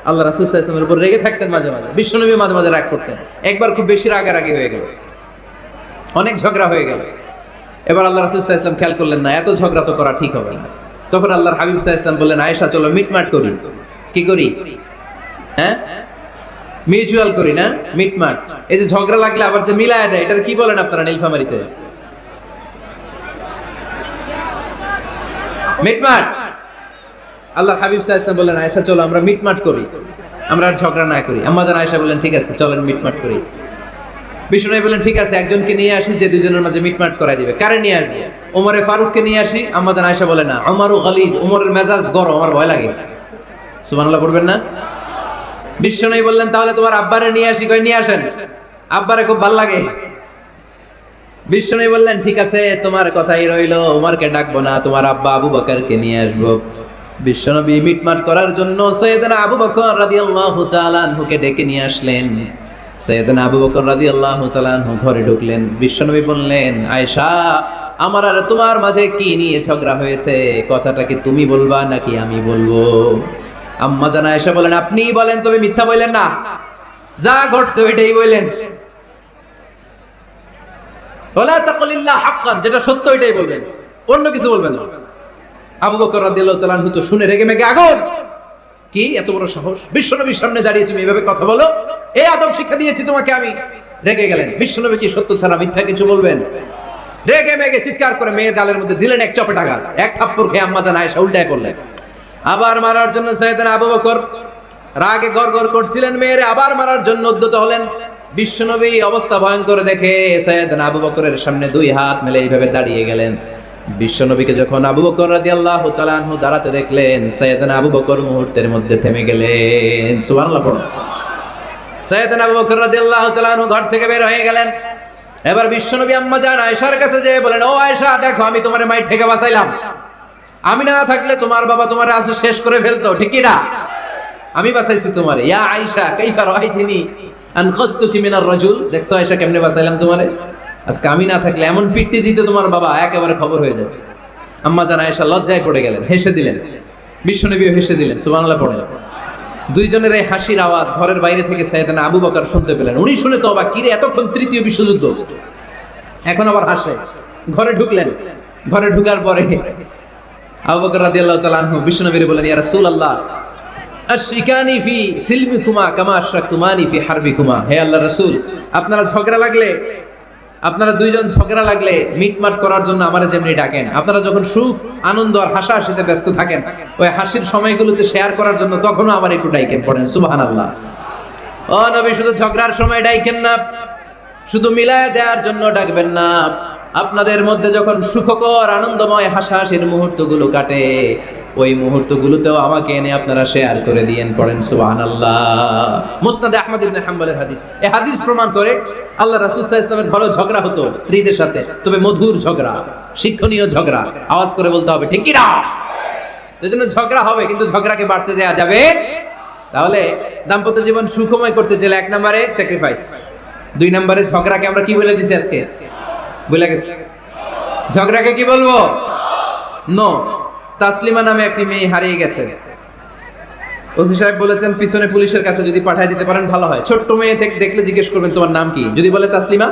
আল্লাহ রাসূল সাল্লাল্লাহু আলাইহি ওয়াসাল্লামের উপর রেগে থাকতেন মাঝে মাঝে, বিশ্বনবী মাঝে মাঝে রাগ করতেন। একবার খুব বেশি রাগারাগি হয়ে গেল, অনেক ঝগড়া হয়ে গেল। এবার আল্লাহ রাসূল সাল্লাল্লাহু আলাইহি ওয়াসাল্লাম খেয়াল করলেন না, এত ঝগড়া তো করা ঠিক হবে না। তখন আল্লাহর হাবিব সাল্লাল্লাহু আলাইহি ওয়াসাল্লাম বললেন, আয়েশা চলো মিটমাট করি। কি করি? হ্যাঁ, মিউচুয়াল করি না, মিটমাট। এই যে ঝগড়া লাগলে আবার যে মিলায় দেয়, এটার কি বলেন আপনারা নীলফামারীতে? মিটমাট। আল্লাহর হাবিব সাল্লাল্লাহু আলাইহি ওয়াসাল্লাম বললেন, আয়েশা চলো আমরা মিটমাট করি, আমরা আর ঝগড়া না করি। আম্মা জান আয়েশা বললেন, ঠিক আছে চলেন মিটমাট করি। বিষ্ণু বললেন, ঠিক আছে একজনকে নিয়ে আসি যে দুজনের মাঝে মিটমাট করাই দিবে। কারে নিয়ে আসবো? ওমরে ফারুককে নিয়ে আসি। আম্মা জান আয়েশা বলে, না, ওমরও গালিদ, ওমরের মেজাজ গরম, আমার ভয় লাগে। সুবহানাল্লাহ পড়বেন না? বিশ্বনবী বললেন, তাহলে তোমার আব্বারে নিয়ে আসি। কই, নিয়ে আসেন, আব্বারে খুব ভালো লাগে। বিশ্বনবী বললেন, ঠিক আছে তোমার কথাই রইলো, ওমরকে ডাকবো না, তোমার আব্বা আবু বকরকে নিয়ে আসবো। বিশ্বনবী মিটমাট করার জন্য সাইয়েদনা আবু বকর রাদিয়াল্লাহু তাআলা আনহুকে ডেকে নিয়ে আসলেন। সাইয়েদনা আবু বকর রাদিয়াল্লাহু তাআলা আনহু ঘরে ঢুকলেন। বিশ্বনবী বললেন, আয়েশা, আমার আর তোমার মাঝে কি নিয়ে ঝগড়া হয়েছে? কথাটা কি তুমি বলবা নাকি আমি বলবো? আম্মা জান আয়েশা বলেন, আপনিই বলেন, তবে মিথ্যা বললেন না, যা ঘটছে ওইটাই বললেন। ওয়ালা তাকুলিল্লাহ হাক্কান, যেটা সত্য ওইটাই বলবেন, অন্য কিছু বলবেন না। আবু বকর রাদিয়াল্লাহু তাআলা আনহু তো শুনে রেগে মেগে আগুন। কি এত বড় সাহস, বিশ্বনবীর সামনে দাঁড়িয়ে তুমি এভাবে কথা বলো? এই আদব শিক্ষা দিয়েছি তোমাকে আমি। রেগে গেলেন। বিশ্বনবী কি সত্য ছাড়া মিথ্যা কিছু বলবেন? রেগে মেগে চিৎকার করে মেয়ের গালের মধ্যে দিলেন এক চপেটা গাল। এক থাপ্পড় খেয়ে আম্মা জান আয়েশা উল্টায় পড়লেন। আবার মারার জন্য সাইয়েদনা আবু বকর রাগে গড়গড় করছিলেন, মেয়েরে আবার মারার জন্য উদ্যত হলেন। বিশ্বনবী অবস্থা ভয়ঙ্কর দেখে সাইয়েদনা আবু বকরের সামনে দুই হাত মেলে এইভাবে দাঁড়িয়ে গেলেন। বিশ্বনবীকে যখন আবু বকর রাদিয়াল্লাহু তাআলা আনহু দাঁড়াতে দেখলেন, সাইয়েদনা আবু বকর মুহূর্তের মধ্যে থেমে গেলেন। সুবহানাল্লাহ পড়ুন। সাইয়েদনা আবু বকর রাদিয়াল্লাহু তাআলা আনহু ঘর থেকে বের হয়ে গেলেন। এবার বিশ্বনবী আম্মা জান আয়েশার কাছে যেয়ে বলেন, ও আয়েশা, দেখো আমি তোমার মায়ের থেকে বাঁচাইলাম। আমি না থাকলে তোমার বাবা তোমার আসে শেষ করে ফেলতো, ঠিক কি না? আমি বাঁচাইছি তোমারে। ইয়া আয়েশা কাইফা রাআইতিনি আনখাসতুকি মিনার রাজুল, দেখছো আয়েশা কেমনে বাঁচাইলাম তোমারে? আজকে আমি না থাকলে এমন পিট্টি দিতে তোমার বাবা, একেবারে খবর হয়ে যেত। আম্মা জান আয়েশা লজ্জায় পড়ে গেলেন, হেসে দিলেন। বিশ্বনবীও হেসে দিলেন। সুবহানাল্লাহ পড়েন। দুইজনের এই হাসির আওয়াজ ঘরের বাইরে থেকে সাইয়েদনা আবু বকর শুনতে পেলেন। উনি শুনে তো অবাক, কিরে এতক্ষণ তৃতীয় বিশ্বযুদ্ধ, এখন আবার হাসে। ঘরে ঢুকলেন। ঘরে ঢুকার পরে আবু বকর রাদিয়াল্লাহু তাআলা আনহু বিশ্বনবীকে বলেন, ইয়া রাসূলুল্লাহ, আশরিকানি ফি সিলমিকুমা কামা আশরাকতুমানি ফি হারবিকুমা। হে আল্লাহর রাসূল, আপনারা দুইজন ঝগড়া লাগলে মিটমাট করার জন্য আমারে যেমনি ডাকেন, আপনারা যখন সুখ আনন্দ আর হাসাহাসিতে ব্যস্ত থাকেন, ওই হাসির সময়গুলোতে শেয়ার করার জন্য তখনও আমার একটু ডাকেন। পড়েন সুবহানাল্লাহ। ও নবী, শুধু ঝগড়ার সময় ডাকেন না, শুধু মিলায় দেওয়ার জন্য ডাকবেন না। আপনাদের মধ্যে যখন সুখকর আনন্দময় হাসাহাসির মুহূর্তগুলো কাটে, ওই মুহূর্তগুলোতেও আমাকে এনে আপনারা শেয়ার করে দিয়েন, পড়েন সুবহানাল্লাহ। মুসনাদে আহমদ ইবনে হাম্বলের হাদিস। এই হাদিস প্রমাণ করে আল্লাহ রাসূল সাল্লাল্লাহু আলাইহি ওয়াসাল্লামের ঘরে ঝগড়া হতো স্ত্রীদের সাথে, তবে মধুর ঝগড়া, শিক্ষণীয় ঝগড়া। আওয়াজ করে বলতে হবে ঠিক কি না? এজন্য ঝগড়া হবে, কিন্তু ঝগড়াকে বাড়তে দেয়া যাবে। তাহলে দাম্পত্য জীবন সুখময় করতে চাইলে 1 নম্বরে স্যাক্রিফাইস, 2 নম্বরে ঝগড়াকে আমরা কি বলে দিছি আজকে? বলে গেছি ঝগড়াকে কি বলবো? নো। তাসলিমা নামে একটি মেয়ে হারিয়ে গেছে। ওসি সাহেব বলেছেন পিছনে পুলিশের কাছে যদি পাঠিয়ে দিতে পারেন ভালো হয়। ছোট্ট মেয়ে থেকে দেখলে জিজ্ঞেস করবেন তোমার নাম কি, যদি বলে তাসলিমা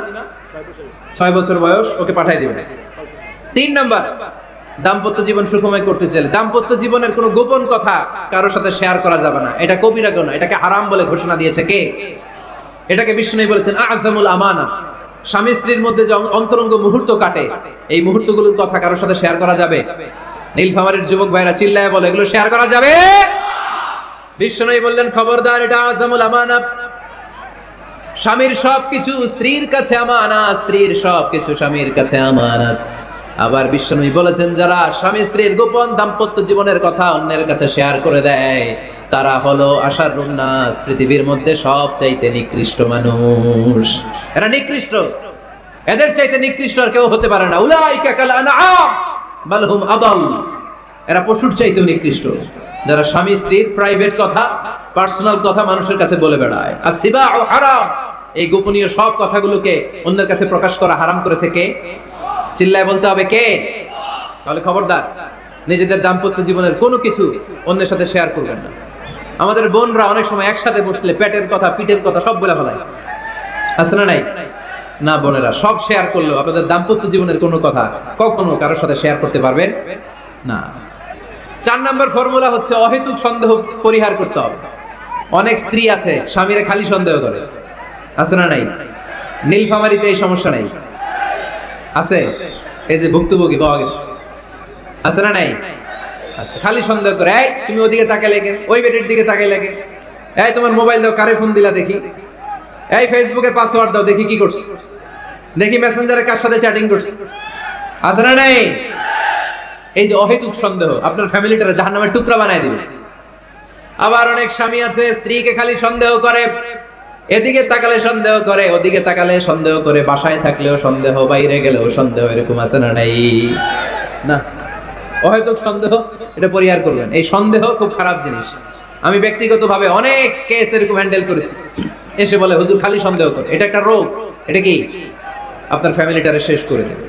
6 বছর বয়স, ওকে পাঠিয়ে দিবেন। 3 নাম্বার, দাম্পত্য জীবন সুখময় করতে চাইলে দাম্পত্য জীবনের কোনো গোপন কথা কারোর সাথে শেয়ার করা যাবে না। এটা কবিরা গুনাহ, এটাকে হারাম বলে ঘোষণা দিয়েছে কে? এটাকে বিষ্ণু বলেছেন আযমুল আমানা। স্বামী স্ত্রীর মধ্যে যে অন্তরঙ্গ মুহূর্ত কাটে, এই মুহূর্তগুলোর কথা কারোর সাথে শেয়ার করা যাবে? নীলফামারীর যুবক ভাইরা চিল্লায় বলে এগুলো শেয়ার করা যাবে? বিষ্ণু বললেন খবরদার, এটা আযমুল আমানা। স্বামীর সবকিছু স্ত্রীর কাছে আমানত, স্ত্রীর সবকিছু স্বামীর কাছে আমানত। আবার বিষ্ণু বলেছেন যারা স্বামী স্ত্রীর গোপন দাম্পত্য জীবনের কথা অন্যের কাছে শেয়ার করে দেয়, তারা হলো আশারুন নাস, পৃথিবীর মধ্যে সবচাইতে নিকৃষ্ট মানুষ। এরা নিকৃষ্ট, এদের চাইতে নিকৃষ্ট আর কেউ হতে পারে না। উলাইকা কাল আনআম বাল হুম আদাল। এরা পশুর চাইতেও নিকৃষ্ট, যারা স্বামী স্ত্রীর প্রাইভেট কথা, পার্সোনাল কথা মানুষের কাছে বলে বেড়ায়। আর সিবাউ হারাম, এই গোপনীয় সব কথাগুলোকে অন্যের কাছে প্রকাশ করা হারাম করেছে কে? চিল্লায় বলতে হবে কে? তাহলে খবরদার, নিজেদের দাম্পত্য জীবনের কোনো কিছু অন্যের সাথে শেয়ার করবেন না। আমাদের বোনরা অনেক সময় একসাথে বসলে পেটের কথা, পিঠের কথা সব বলে ফেলায়, আছে না নাই? না বোনেরা, সব শেয়ার করলেও আপনাদের দাম্পত্য জীবনের কোনো কথা কখনো কারোর সাথে শেয়ার করতে পারবেন না। 4 নম্বর ফর্মুলা হচ্ছে অহেতুক সন্দেহ পরিহার করতে হবে। অনেক স্ত্রী আছে স্বামীরা খালি সন্দেহ করে, আছে না নাই? নীলফামারীতে এই সমস্যা নাই, আছে? এই যে ভুক্তভোগী পাওয়া গেছে, আছে না নাই? আছে। খালি সন্দেহ করে, এই তুমি ওদিকে তাকাইলে কেন, ওই বেটির দিকে তাকাইলে কেন, এই তোমার মোবাইল দাও, কারে ফোন দিলা দেখি, এই ফেসবুকের পাসওয়ার্ড দাও দেখি কি করছ, দেখি মেসেঞ্জারে কার সাথে চ্যাটিং করছ, আছে না নাই? এই যে অহেতুক সন্দেহ আপনার ফ্যামিলিটারে জাহান্নামের টুকরা বানায় দিবে। আবার অনেক স্বামী আছে স্ত্রীকে খালি সন্দেহ করে, এদিকে তাকালে সন্দেহ করে, ওদিকে তাকালে সন্দেহ করে, বাসায় থাকলেও সন্দেহ, বাইরে গেলেও সন্দেহ, এরকম আছে না নাই? না, অহেতুক সন্দেহ এটা পরিহার করবেন। এই সন্দেহ খুব খারাপ জিনিস। আমি ব্যক্তিগতভাবে অনেক কেস এরকম হ্যান্ডেল করেছি। এসে বলে হুজুর খালি সন্দেহ করে, এটা একটা রোগ। এটা কি আপনার ফ্যামিলিটারে শেষ করে দেবে।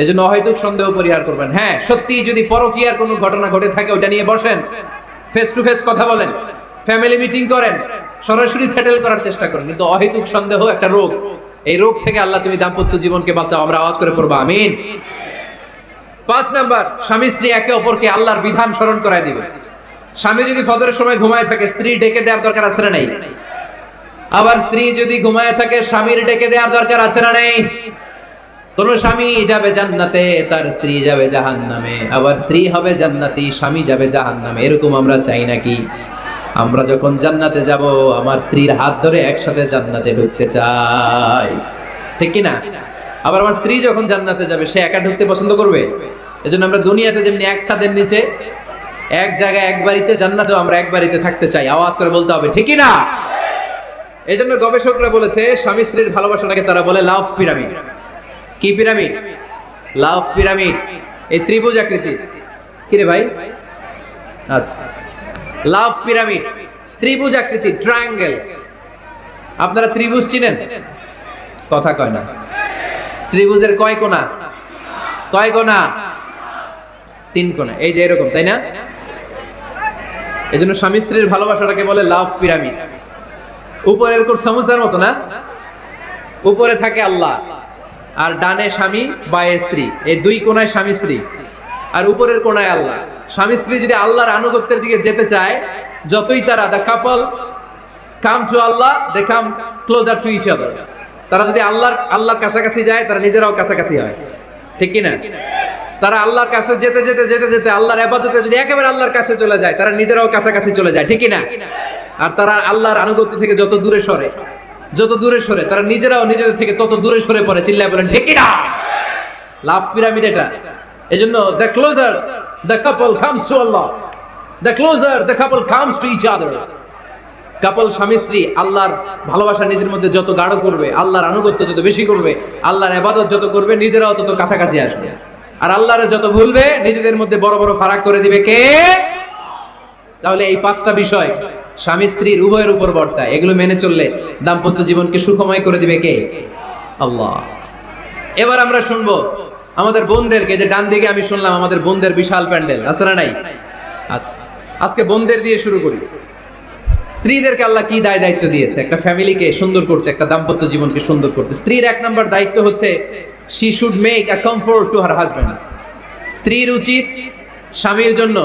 এই জন্য অহেতুক সন্দেহ পরিহার করবেন। হ্যাঁ, সত্যি যদি পরকীয়ার কোনো ঘটনা ঘটে থাকে ওটা নিয়ে বসেন, ফেস টু ফেস কথা বলেন, ফ্যামিলি মিটিং করেন, সরাসরি সেটেল করার চেষ্টা করেন। কিন্তু অহেতুক সন্দেহ একটা রোগ, এই রোগ থেকে আল্লাহ তুমি দাম্পত্য জীবনকে বাঁচাও। আমরা আওয়াজ করে পড়বো আমিন। 5 নাম্বার, স্বামী স্ত্রী একে অপরকে আল্লাহর বিধান স্মরণ করায় দিবে। স্বামী যদি ফজরের সময় ঘুমায় থাকে, স্ত্রী ডেকে দেওয়ার দরকার আছে না নাই? আবার স্ত্রী যদি ঘুমায় থাকে, স্বামীর ডেকে দেওয়ার দরকার আছে না নাই? কোন স্বামী যাবে জান্নাতে, তার স্ত্রী যাবে জাহান্নামে। আবার স্ত্রী হবে জান্নাতি, স্বামী যাবে জাহান্নামে। এরকম আমরা চাই নাকি? আমরা যখন জান্নাতে যাব, আমার স্ত্রীর হাত ধরে একসাথে জান্নাতে ঢুকতে চাই, ঠিক কি না? আবার আমার স্ত্রী যখন জান্নাতে যাবে, সে একা ঢুকতে পছন্দ করবে? এজন্য আমরা দুনিয়াতে যেমনি এক ছাদের নিচে, এক জায়গায়, এক বাড়িতে, জান্নাতেও আমরা এক বাড়িতে থাকতে চাই। আওয়াজ করে বলতে হবে ঠিক কি না? এই জন্য গবেষকরা বলেছে স্বামী স্ত্রীর ভালোবাসাটাকে তারা বলে লাভ পিরামিড। কি পিরামিড? লাভ পিরামিড। এই ত্রিভুজ আকৃতি। কি রে ভাই? আচ্ছা, লাভ পিরামিড, ত্রিভুজ আকৃতি, ট্রায়াঙ্গেল। আপনারা ত্রিভুজ চিনেন? কথা কয় না। ত্রিভুজের কয় কোণা? কয় কোণা? 3 কোণা। এই যে এরকম, তাই না? এই জন্য স্বামী স্ত্রীর ভালোবাসাটাকে বলে লাভ পিরামিড। উপরে এরকম সমুচার মতো না, উপরে থাকে আল্লাহ, আর ডানে স্বামী, বায়ে স্ত্রী। এই 2 কোণায় স্বামী স্ত্রী, আর উপরের কোণায় আল্লাহ। স্বামী স্ত্রী যদি আল্লাহর আনুগত্যের দিকে যেতে চায়, যতই তারা the couple come to Allah, they come closer to each other. তারা যদি আল্লাহর কাছাকাছি যায়, তারা নিজেরাও কাছাকাছি হয়, ঠিক কি না? তারা আল্লাহর কাছে যেতে যেতে যেতে যেতে আল্লাহর ইবাদতে যদি একেবারে আল্লাহর কাছে চলে যায়, তারা নিজেরাও কাছাকাছি চলে যায়, ঠিক কি না? আর তারা আল্লাহর আনুগত্য থেকে যত দূরে সরে, তারা নিজেরাও নিজেদের থেকে তত দূরে সরে পড়ে। চিল্লায় বলেন ঠিক কি না? লাভ পিরামিড এটা। এজন্য the closure the couple comes to Allah. The closer the couple comes to each other. কাপল স্বামী স্ত্রী আল্লাহর ভালোবাসা নিজের মধ্যে যত গাঢ় করবে, আল্লাহর আনুগত্য যত বেশি করবে, আল্লাহর ইবাদত যত করবে, নিজেরাও তত কাছাকাছি আসবে। আর আল্লাহরে যত ভুলবে, নিজেদের মধ্যে বড় বড় ফারাক করে দিবে কে? তাহলে এই পাঁচটা বিষয় স্বামী স্ত্রীর উভয়ের উপর বর্তায়। এগুলো মেনে চললে দাম্পত্য জীবনকে সুখময় করে দিবে কে? আল্লাহ। এবার আমরা শুনবো আমাদের বোনদেরকে, যে ডান দিকে আমি শুনলাম আমাদের বোনদের বিশাল প্যান্ডেল আছে না নাই? আচ্ছা, আজকে বোনদের দিয়ে শুরু করি। স্ত্রীদেরকে আল্লাহ কি দায়িত্ব দিয়েছে একটা ফ্যামিলিকে সুন্দর করতে, একটা দাম্পত্য জীবনকে সুন্দর করতে। স্ত্রীর এক নম্বর দায়িত্ব হচ্ছে she should make a comfort to her husband. স্ত্রীর উচিত স্বামীর জন্য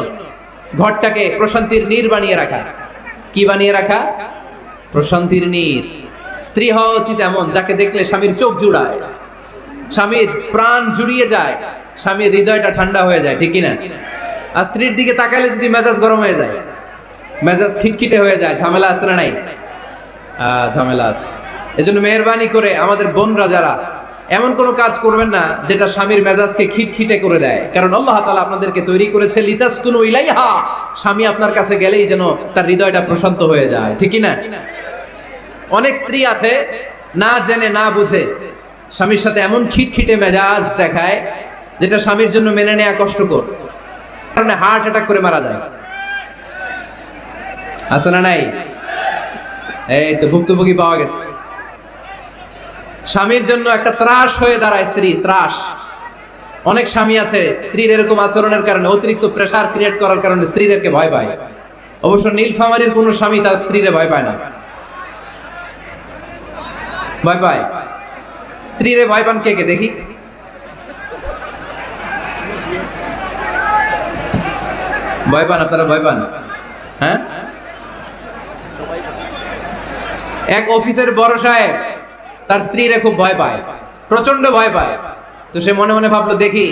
ঘরটাকে প্রশান্তির নীর বানিয়ে রাখা। কি বানিয়ে রাখা? প্রশান্তির নীর। স্ত্রী হওয়া উচিত এমন যাকে দেখলে স্বামীর চোখ জুড়ায়, স্বামীর প্রাণ জুড়িয়ে যায়, স্বামীর হৃদয়টা ঠান্ডা হয়ে যায়, ঠিক কিনা? আর স্ত্রীর দিকে তাকালে যদি মেজাজ গরম হয়ে যায়, মেজাজ খিটখিটে হয়ে যায়, ঝামেলা আছে না নাই? ঝামেলা আছে। এজন্য মেহেরবানি করে আমাদের বোনরা যারা এমন কোনো কাজ করবেন না যেটা স্বামীর মেজাজকে খিটখিটে করে দেয়, কারণ আল্লাহ তাআলা আপনাদেরকে তৈরি করেছে লিতাসকুনু ইলাইহা, স্বামী আপনার কাছে গেলেই যেন তার হৃদয়টা প্রশান্ত হয়ে যায়, ঠিক কি না? অনেক স্ত্রী আছে না জেনে না বুঝে স্বামীর সাথে এমন খিটখিটে মেজাজ দেখায় যেটা স্বামীর জন্য মেনে নেওয়া কষ্টকর, কারণে হার্ট অ্যাটাক করে মারা যায়। আছে না নাই? এই তো ভুক্তভোগী পাওয়া গেছে। স্বামীর জন্য একটা ত্রাস হয়ে দাঁড়ায় স্ত্রী, ত্রাস। অনেক স্বামী আছে স্ত্রীর এরকম আচরণের কারণে, অতিরিক্ত প্রেসার ক্রিয়েট করার কারণে স্ত্রীদেরকে ভয় পায়। অবশ্য নীলফামারীর কোন স্বামী তার স্ত্রীরে ভয় পায় না। ভয় পায়? স্ত্রীরে ভয় পান কে কে দেখি? ভয় পান আপনারা? ভয় পান? হ্যাঁ, এক অফিসের বড় সাহেব তার স্ত্রীরে খুব ভয় পায়, প্রচন্ড ভয় পায়। তো সে মনে মনে ভাবলো, দেখি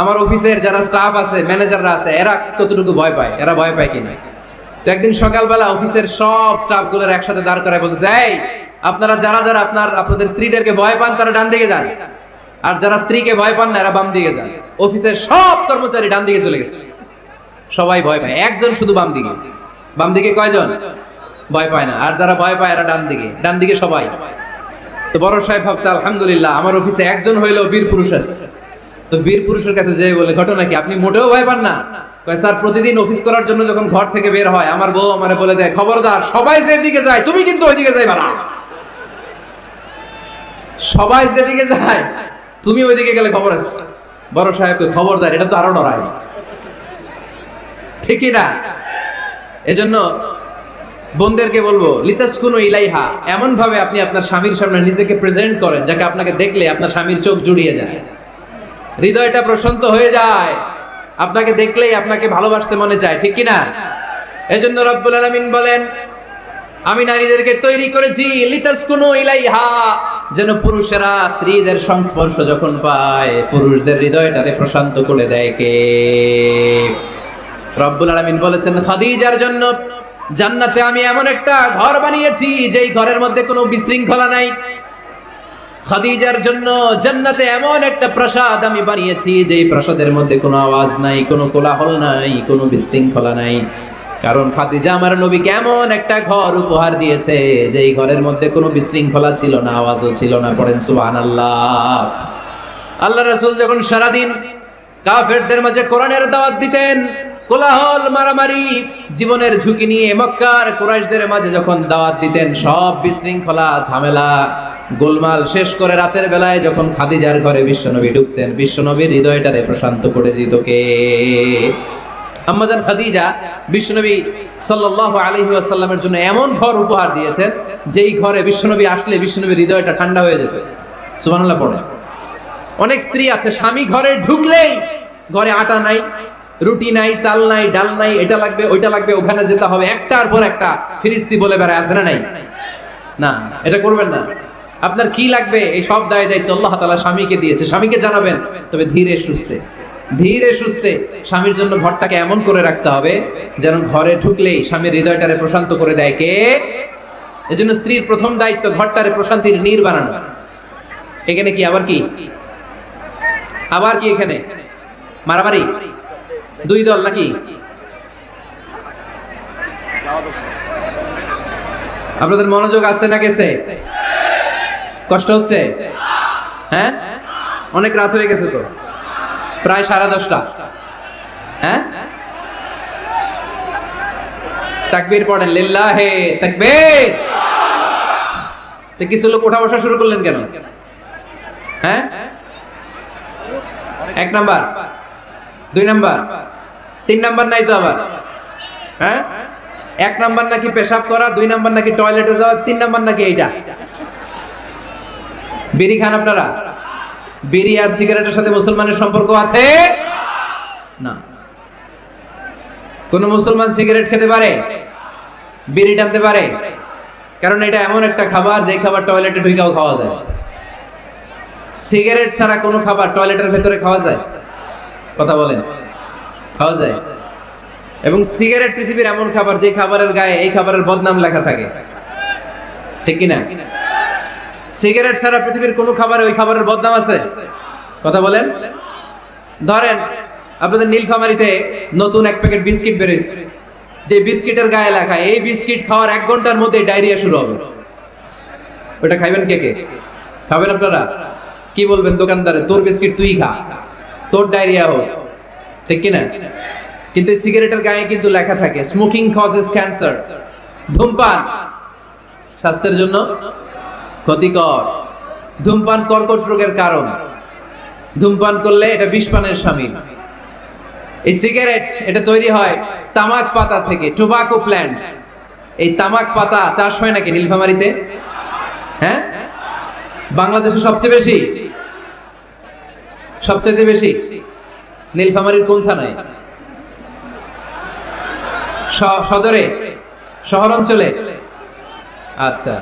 আমার অফিসের যারা স্টাফ আছে, ম্যানেজাররা আছে, এরা কতটুকু ভয় পায়, এরা ভয় পায় কিনা। তো একদিন সকালবেলা অফিসের সব স্টাফগুলোর একসাথে দাঁড় করায় বলতেছে, এই আপনারা যারা যারা আপনাদের স্ত্রীদেরকে ভয় পান তারা ডান দিকে যান, আর যারা স্ত্রীকে ভয় পান না এরা বাম দিকে যান। অফিসের সব কর্মচারী ডান দিকে চলে গেছে, সবাই ভয় পায়, একজন শুধু বাম দিকে। বাম দিকে কয়জন ভয় পায় না? আর যারা ভয় পায় এরা ডান দিকে, ডান দিকে সবাই। তো বড় সাহেব ভাবছে, আলহামদুলিল্লাহ আমার অফিসে একজন হইলেও বীর পুরুষ আছে। তো বীর পুরুষের কাছে যেয়ে বলে, ঘটনা কি, আপনি মোটেও ভয় পান না? কয়, স্যার প্রতিদিন অফিস করার জন্য যখন ঘর থেকে বের হয় আমার বউ আমারে বলে দেয়, খবরদার সবাই যেদিকে যায় তুমি কিন্তু ওইদিকে যাইবা না, সবাই যেদিকে যায় তুমি ওইদিকে গেলে খবর আছে। বড় সাহেবকে খবরদার, এটা তো আরো ডরায়, ঠিকই না? এজন্য বোনদেরকে বলবো, লিতাসকুনু ইলাইহা, এমন ভাবে আপনি আপনার স্বামীর সামনে নিজেকে প্রেজেন্ট করেন যাকে আপনাকে দেখলে আপনার স্বামীর চোখ জুড়িয়ে যায়, হৃদয়টা প্রশান্ত হয়ে যায়, আপনাকে দেখলেই আপনাকে ভালোবাসতে মনে চায়, ঠিক কি না? এজন্য রব্বুল আলামিন বলেন, আমি নারীদেরকে তৈরি করেছি লিতাসকুনু ইলাইহা, যেন পুরুষেরা স্ত্রীদের সংস্পর্শ যখন পায় পুরুষদের হৃদয়টাকে প্রশান্ত করে দেয় কে? রব্বুল আলামিন বলেছেন, খাদিজার জন্য জান্নাতে আমি এমন একটা ঘর বানিয়েছি যেই ঘরের মধ্যে কোনো বিশৃঙ্খলা নাই। খাদিজার জন্য জান্নাতে এমন একটা প্রাসাদ আমি বানিয়েছি যেই প্রাসাদের মধ্যে কোনো আওয়াজ নাই, কোনো কোলাহল নাই, কোনো বিশৃঙ্খলা নাই। কারণ খাদিজা আমার নবীকে এমন একটা ঘর উপহার দিয়েছে যেই ঘরের মধ্যে কোনো বিশৃঙ্খলা ছিল না, আওয়াজও ছিল না। পড়েন সুবহানাল্লাহ। আল্লাহ রাসূল যখন সারাদিন কাফেরদের মাঝে কোরআনের দাওয়াত দিতেন, কোলাহল মারামারি জীবনের ঝুঁকি নিয়ে মক্কার কুরাইশদের মাঝে যখন দাওয়াত দিতেন, সব বিশৃঙ্খলা ঝামেলা গোলমাল শেষ করে রাতের বেলায় যখন খাদিজার ঘরে বিশ্বনবী ঢুকতেন, বিশ্বনবীর হৃদয়টারে প্রশান্ত করে দিত কে? আম্মাজান খাদিজা বিশ্বনবী সাল্লাল্লাহু আলাইহি ওয়াসাল্লামের জন্য এমন ঘর উপহার দিয়েছেন যেই ঘরে বিশ্বনবী আসলে বিশ্বনবীর হৃদয়টা ঠান্ডা হয়ে যেত। সুবহানাল্লাহ পড়ে। অনেক স্ত্রী আছে স্বামী ঘরে ঢুকলেই ঘরে আটা নাই, রুটি নাই, চাল নাই, ডাল নাই, এটা লাগবে ওইটা লাগবে, ওখানে যেতে হবে, একটার পর একটা ফিরিস্তি বলে বেড়ায়, আছে না নাই? না, এটা করবেন না। আপনার কি লাগবে এই সব দায়িত্ব আল্লাহ তাআলা স্বামীকে দিয়েছে, স্বামীকে জানাবেন, তবে ধীরে সুস্থে, ধীরে সুস্থে স্বামীর জন্য ঘরটাকে এমন করে রাখতে হবে যেন ঘরে ঢুকলেই স্বামীর হৃদয়টারে প্রশান্ত করে দেয় কে? এজন্য স্ত্রীর প্রথম দায়িত্ব ঘরটারে প্রশান্তির নীর বানানো। এখানে কি আবার কি? আবার কি এখানে মারামারি? দুই দল নাকি? আপনাদের মনোযোগ আছে না গেছে? কষ্ট হচ্ছে? হ্যাঁ, অনেক রাত হয়ে গেছে তো, প্রায় 10:30। হ্যাঁ, তাকবীর পড়েন, লিল্লাহে তাকবীর। তো কিছু লোক ওঠা বসা শুরু করলেন কেন? হ্যাঁ, 1 নাম্বার, 2 নাম্বার, 3 নাম্বার নাই তো আবার? হ্যাঁ, 1 নাম্বার নাকি পেশাব করা, 2 নাম্বার নাকি টয়লেটে যাওয়া, 3 নাম্বার নাকি এইটা। বিড়ি খান আপনারা? বিড়ি আর সিগারেটের সাথে মুসলমানের সম্পর্ক আছে না। কোন মুসলমান সিগারেট খেতে পারে? বিড়ি টানতে পারে? কারণ এটা এমন একটা খাবার যে খাবার টয়লেটে ঢুকেও খাওয়া যায়। সিগারেট ছাড়া কোনো খাবার টয়লেটের ভেতরে খাওয়া যায়? কথা বলেন, খাওয়া যায়? এবং সিগারেট পৃথিবীর এমন খাবার যে খাবারের গায়ে এই খাবারের বদনাম লেখা থাকে, ঠিক কিনা? সিগারেট ছাড়া পৃথিবীর কোনো খাবারে ওই খাবারের বদনাম আছে? কথা বলেন। ধরেন আপনাদের নীলফামারীতে নতুন 1 প্যাকেট বিস্কিট বেরোইছে, যে বিস্কিটের গায়ে লেখা এই বিস্কিট খাওয়ার 1 ঘন্টার মধ্যে ডায়রিয়া শুরু হবে। ওটা খাইবেন কে কে? খাবেন আপনারা? কি বলবেন দোকানদারে, তোর বিস্কিট তুই খা, তোর ডায়রিয়া হোক, ঠিক কিনা? কিন্তু সিগারেটের গায়ে কিন্তু লেখা থাকে স্মোকিং কজেস ক্যান্সার, ধূমপান স্বাস্থ্যের জন্য ক্ষতিকর, ধূমপান কর্কট রোগের কারণ, ধূমপান করলে এটা বিষপানের শামিল। এই সিগারেট এটা তৈরি হয় তামাক পাতা থেকে, টোবাকো প্ল্যান্টস। এই তামাক পাতা চাষ হয় নাকি নীলফামারীতে? হ্যাঁ, বাংলাদেশে সবচেয়ে বেশি, সবচেয়ে বেশি নীলফামারীর কোন থানায়? সদরে, শহর অঞ্চলে? আচ্ছা,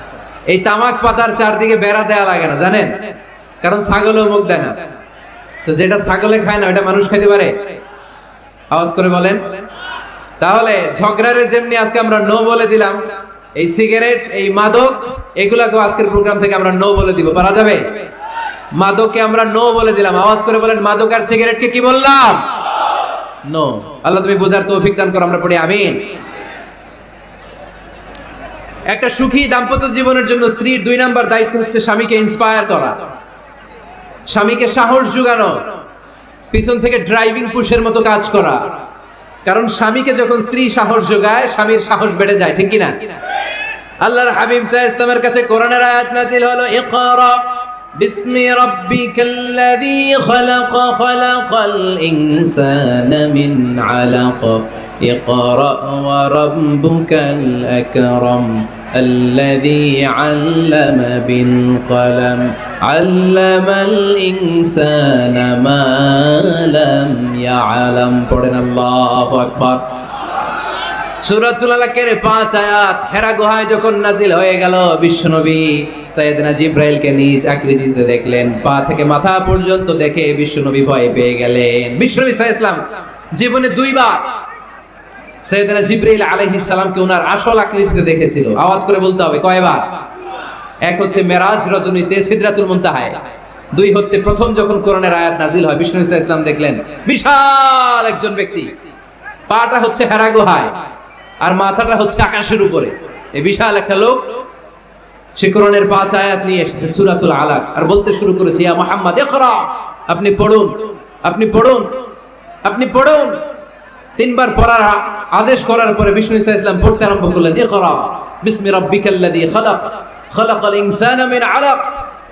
এই তামাক পাতার চারদিকে বেড়া দেয়া লাগে না জানেন? কারণ ছাগলেও মুখ দেয় না। তো যেটা ছাগলে খায় না ওটা মানুষ খাইতে পারে? আওয়াজ করে বলেন। তাহলে ঝগড়ারে যেমনি আজকে আমরা নো বলে দিলাম, এই সিগারেট, এই মাদক, এগুলাকে আজকের প্রোগ্রাম থেকে আমরা নো বলে দিব। পারা যাবে? মাদককে আমরা নো বলে দিলাম। আওয়াজ করে বলেন, মাদক আর সিগারেটকে কি বললাম? নো। আল্লাহ তুমি বোঝার তৌফিক দান করো, আমরা পড়ি আমিন। একটা সুখী দাম্পত্য জীবনের জন্য স্ত্রীর 2 নাম্বার দায়িত্ব হচ্ছে স্বামীকে ইন্সপায়ার করা, স্বামীকে সাহস যোগানো, পিছন থেকে ড্রাইভিং পুশের মতো কাজ করা। কারণ স্বামীকে যখন স্ত্রী সাহস যোগায়, স্বামীর সাহস বেড়ে যায়, ঠিক কিনা? আল্লাহর হাবিব সাল্লাল্লাহু আলাইহি ওয়াসাল্লামের কাছে কোরআনের আয়াত নাযিল হলো, ইকরা বিসমি রাব্বিকাল্লাযী খালাক, খালাকাল ইনসানা মিন আলাক, ইকরা ওয়া রাব্বুকাল আকরাম الذي علم بالقلم علم الإنسان ما لم يعلم পড়েন আল্লাহু আকবার। সূরাতুল আলাকের 5 আয়াত হেরা গুহায় যখন নাজিল হয়ে গেল, বিশ্বনবী সাইয়েদনা জিবরাইলকে নিজ আকৃতিতে দেখলেন, পা থেকে মাথা পর্যন্ত দেখে বিশ্বনবী ভয় পেয়ে গেলেন। বিশ্বনবী সাল্লাল্লাহু আলাইহি ওয়াসাল্লাম জীবনে 2 বার সাইয়েদনা জিবরাইল আলাইহিস সালামকে ওনার আসল আকৃতিতে দেখেছিল। আওয়াজ করে বলতে হবে কয়বার? 1 হচ্ছে মেরাজ রজনীতে সিদরাতুল মুনতাহায়, 2 হচ্ছে প্রথম যখন কোরআনের আয়াত নাজিল হয়, বিষ্ণু সাল্লাল্লাহু আলাইহি ওয়াসাল্লাম দেখলেন বিশাল একজন ব্যক্তি, পাটা হচ্ছে হেরা গুহায় আর মাথাটা হচ্ছে আকাশের উপরে। এই বিশাল একটা লোক সে কোরআনের 5 আয়াত নিয়ে এসেছে সূরাতুল আলাক, আর বলতে শুরু করেছে, ইয়া মুহাম্মদ ইকরা, আপনি পড়ুন, আপনি পড়ুন, আপনি পড়ুন। 3 বার পড়ার আদেশ করার পরে বিষ্ণু সাল্লাল্লাহু আলাইহি ওয়াসাল্লাম পড়তে আরম্ভ করলেন, ইকরা বিসমি রাব্বিকাল্লাযী খালাক, খালাকাল ইনসানা মিন আলাক,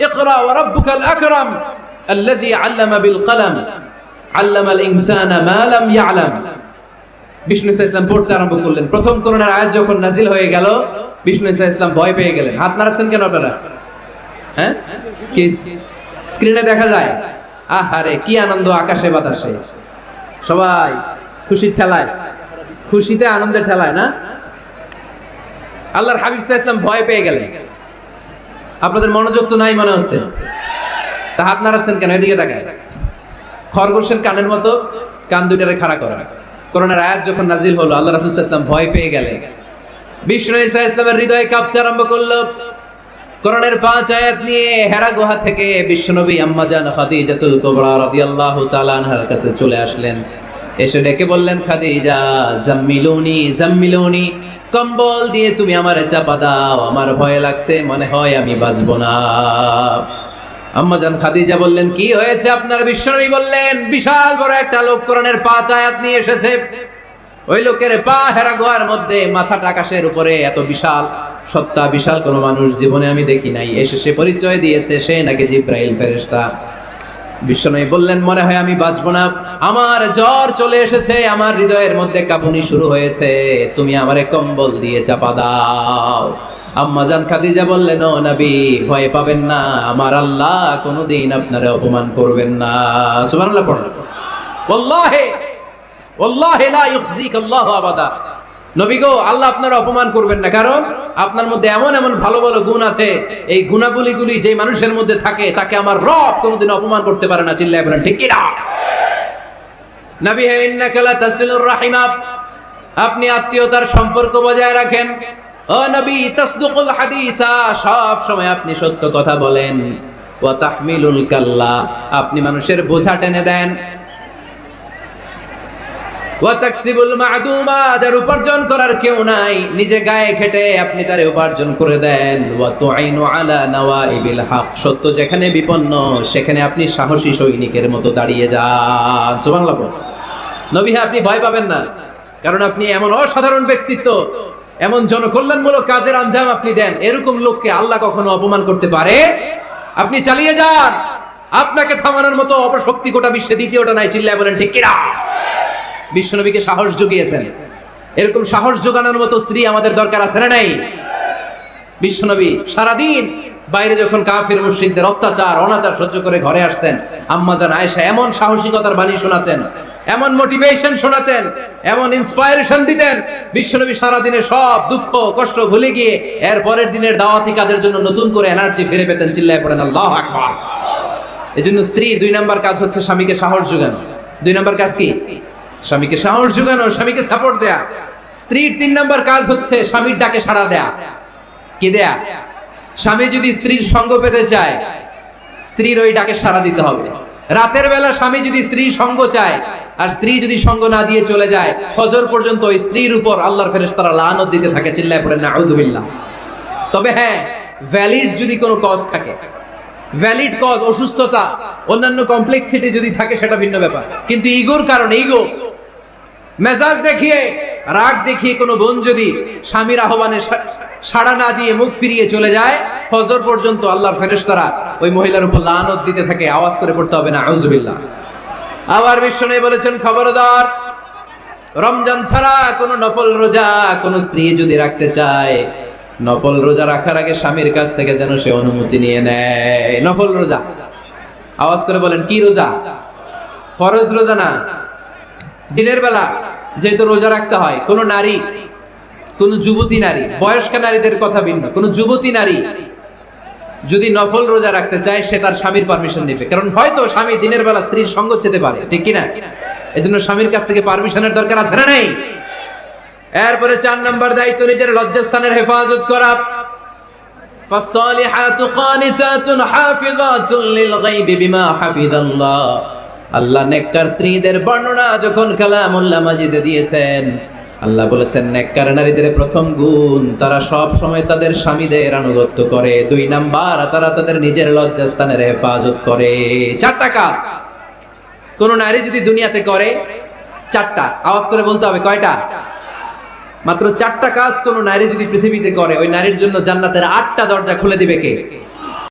ইকরা ওয়া রাব্বুকাল আকরাম আল্লাযী আল্লামা বিল কলম আল্লামাল ইনসানা মা লাম ইয়ালাম। বিষ্ণু সাল্লাল্লাহু আলাইহি ওয়াসাল্লাম পড়তে আরম্ভ করলেন। প্রথম কোরআনের আয়াত যখন নাজিল হয়ে গেল, বিষ্ণু সাল্লাল্লাহু আলাইহি ওয়াসাল্লাম ভয় পেয়ে গেলেন। হাত নাড়াচ্ছেন কেন আপনারা? হ্যাঁ, কি স্ক্রিনে দেখা যায়? আহারে কি আনন্দ আকাশে বাতাসে, সবাই খুশির ঠেলায়, খুশিতে আনন্দের ঠেলায় না? আল্লাহর হাবিব সাল্লাল্লাহু আলাইহি ওয়াসাল্লাম ভয় পেয়ে গেলেন। আপনাদের মনোযোগ তো নাই মনে হচ্ছে, তা হাত নাড়াচ্ছেন কেন? এদিকে তাকায়। খরগোশের কানের মতো কান দুইটারে খাড়া করা। কোরআনের আয়াত যখন নাজিল হলো, আল্লাহ রাসূল সাল্লাল্লাহু আলাইহি ওয়াসাল্লাম ভয় পেয়ে গেলেন। বিষ্ণু সাল্লাল্লাহু আলাইহি ওয়াসাল্লামের হৃদয় কাঁপতে আরম্ভ করলো। কোরআনের 5 আয়াত নিয়ে হেরা গুহা থেকে বিশ্বনবী আম্মা জান খাদিজাতুল কুবরা রাদিয়াল্লাহু তাআলা আনহার কাছে চলে আসলেন। এসে ডেকে বললেন, খাদিজা জাম্মিলুনি জাম্মিলুনি, কম্বল দিয়ে তুমি আমারে চাপা দাও, আমার ভয় লাগছে, মনে হয় আমি বাঁচবো না। আম্মাজান খাদিজা বললেন, কি হয়েছে আপনার? বিশ্বনবী বললেন, বিশাল বড় একটা লোক কোরআনের 5 আয়াত নিয়ে এসেছে। ওই লোকের পা হেরা গোয়ার মধ্যে, মাথাটা আকাশের উপরে, এত বিশাল সত্তা, বিশাল কোন মানুষ জীবনে আমি দেখি নাই। এসে সে পরিচয় দিয়েছে সে নাকি জিব্রাইল ফেরেশতা। বিশ্বনবী বললেন, মনে হয় আমি বাঁচবো না, আমার জ্বর চলে এসেছে, আমার হৃদয়ের মধ্যে কাঁপুনি শুরু হয়েছে, তুমি আমারে কম্বল দিয়ে চাপা দাও। আম্মাজান খাদিজা বললেন, ও নবী, ভয় পাবেন না, আমার আল্লাহ কোনোদিন আপনারে অপমান করবেন না। সুবহানাল্লাহ পড়ুন। ওয়াল্লাহি ওয়াল্লাহি লা ইউখজিক আল্লাহু আবাদা। নবী গো, আল্লাহ আপনার অপমান করবেন না, কারণ আপনার মধ্যে এমন এমন ভালো ভালো গুণ আছে, এই গুণাবলীগুলি যে মানুষের মধ্যে থাকে তাকে আমার রব কোনোদিন অপমান করতে পারে না। চিল্লায় বলেন ঠিক কি না? নবী হে, ইন্নাকা লা তাসিলুর রাহিমা, আপনি আত্মীয়তার সম্পর্ক বজায় রাখেন। ও নবী, তাসদুকুল হাদিসা, সব সময় আপনি সত্য কথা বলেন। ওয়া তাহমিলুল কাল্লা, আপনি মানুষের বোঝা টেনে দেন। ওয়া তাকসিবুল মা'দুমা, যার উপার্জন করার কেউ নাই, নিজে গায়ে খেটে আপনি তারে উপার্জন করে দেন। ওয়া তুআইনু আলা নাওয়াইবিল হক, সত্য যেখানে বিপন্ন সেখানে আপনি সাহসী সৈনিকের মতো দাঁড়িয়ে যান। সুবহানাল্লাহ। নবী, আপনি ভয় পাবেন না, কারণ আপনি এমন অসাধারণ ব্যক্তিত্ব, এমন জনকল্যাণমূলক কাজের আঞ্জাম আপনি দেন, এরকম লোককে আল্লাহ কখনো অপমান করতে পারে? আপনি চালিয়ে যান, আপনাকে থামানোর মতো অপশক্তি গোটা বিশ্বে দ্বিতীয়টা নাই। চিল্লায় বলেন ঠিক কি না? বিশ্বনবীকে সাহস জুগিয়েছেন, এরকম সাহস জোগানোর মতো স্ত্রী আমাদের দরকার আছে না নাই? বিশ্বনবী সারাদিন বাইরে যখন কাফির মুশরিকদের অত্যাচার অনাচার সহ্য করে ঘরে আসতেন, আম্মাজান আয়েশা এমন সাহসিকতার বাণী শোনাতেন, এমন মোটিভেশন শোনাতেন, এমন ইন্সপায়ারেশন দিতেন, বিশ্বনবী সারাদিনে সব দুঃখ কষ্ট ভুলে গিয়ে এর পরের দিনের দাওয়াতি কাজের জন্য নতুন করে এনার্জি ফিরে পেতেন। চিল্লায় পড়েন আল্লাহু আকবার। এজন্য স্ত্রীর 2 নাম্বার কাজ হচ্ছে স্বামীকে সাহস যোগানো। 2 নাম্বার কাজ কি? স্বামীকে সাহস যোগানো, স্বামীকে সাপোর্ট দেয়া। স্ত্রীর 3 নাম্বার কাজ হচ্ছে স্বামীর ডাকে সাড়া দেয়া। কি দেয়া? স্বামী যদি স্ত্রীর সঙ্গ পেতে চায়, স্ত্রীর ওই ডাকে সাড়া দিতে হবে। রাতের বেলা স্বামী যদি স্ত্রীর সঙ্গ চায়, আর স্ত্রী যদি সঙ্গ না দিয়ে চলে যায়, ফজর পর্যন্ত ওই স্ত্রীর উপর আল্লাহর ফেরেশতারা লানত দিতে থাকে। চিল্লায় পড়েন নাউযু বিল্লাহ। তবে হ্যাঁ, ভ্যালিড যদি কোনো কজ থাকে, ভ্যালিড কজ, অসুস্থতা, অন্যান্য কমপ্লেক্সিটি যদি থাকে, সেটা ভিন্ন ব্যাপার। কিন্তু ইগোর কারণে, ইগো, মেজাজ দেখিয়ে, রাগ দেখিয়ে কোনো বোন যদি স্বামীর আহ্বানে সাড়া না দিয়ে মুখ ফিরিয়ে চলে যায়, ফজর পর্যন্ত আল্লাহর ফেরেশতারা ওই মহিলার উপর লানত দিতে থাকে। আওয়াজ করে পড়তে হবে নাউযু বিল্লাহ। আবার বিশ্বনবী বলেছেন, খবরদার, রমজান ছাড়া কোনো নফল রোজা কোনো স্ত্রী যদি রাখতে চায়, নফল রোজা রাখার আগে স্বামীর কাছ থেকে যেন সে অনুমতি নিয়ে নেয়। নফল রোজা, আওয়াজ করে বলেন কি রোজা? ফরজ রোজা না। দিনের বেলা যেহেতু রোজা রাখতে হয়, কোন নারী, কোন যুবতী নারী, বয়স্ক নারীদের কথা ভিন্ন, কোন যুবতী নারী যদি নফল রোজা রাখতে চায়, সে তার স্বামীর পারমিশন নেবে। কারণ হয়তো স্বামী দিনের বেলা স্ত্রীর সঙ্গ চেতে পারে, ঠিক কিনা? এজন্য স্বামীর কাছ থেকে পারমিশনের দরকার আছে না নাই? এরপরে 4 নাম্বার দায়িত্ব, নিজের লজ্জাস্থানের হেফাজত করা। ফাসসালিহাতু কানিতাতুন হাফিযাতুন লিল গায়বি বিমা হাফিজাল্লাহ। আল্লাহ নেককার স্ত্রীদের বর্ণনা যখন কালামুল্লাহ মাজিদে দিয়েছেন, আল্লাহ বলেছেন নেককার নারীদের প্রথম গুণ, তারা সব সময় তাদের স্বামীদের আনুগত্য করে। 2 নাম্বার, তারা তাদের নিজের লজ্জাস্থানের হেফাজত করে। 4টা কাজ কোন নারী যদি দুনিয়াতে করে, 4টা, আওয়াজ করে বলতে হবে কয়টা? মাত্র 4টা কাজ কোন নারী যদি পৃথিবীতে করে, ওই নারীর জন্য জান্নাতের 8টা দরজা খুলে দিবে কে?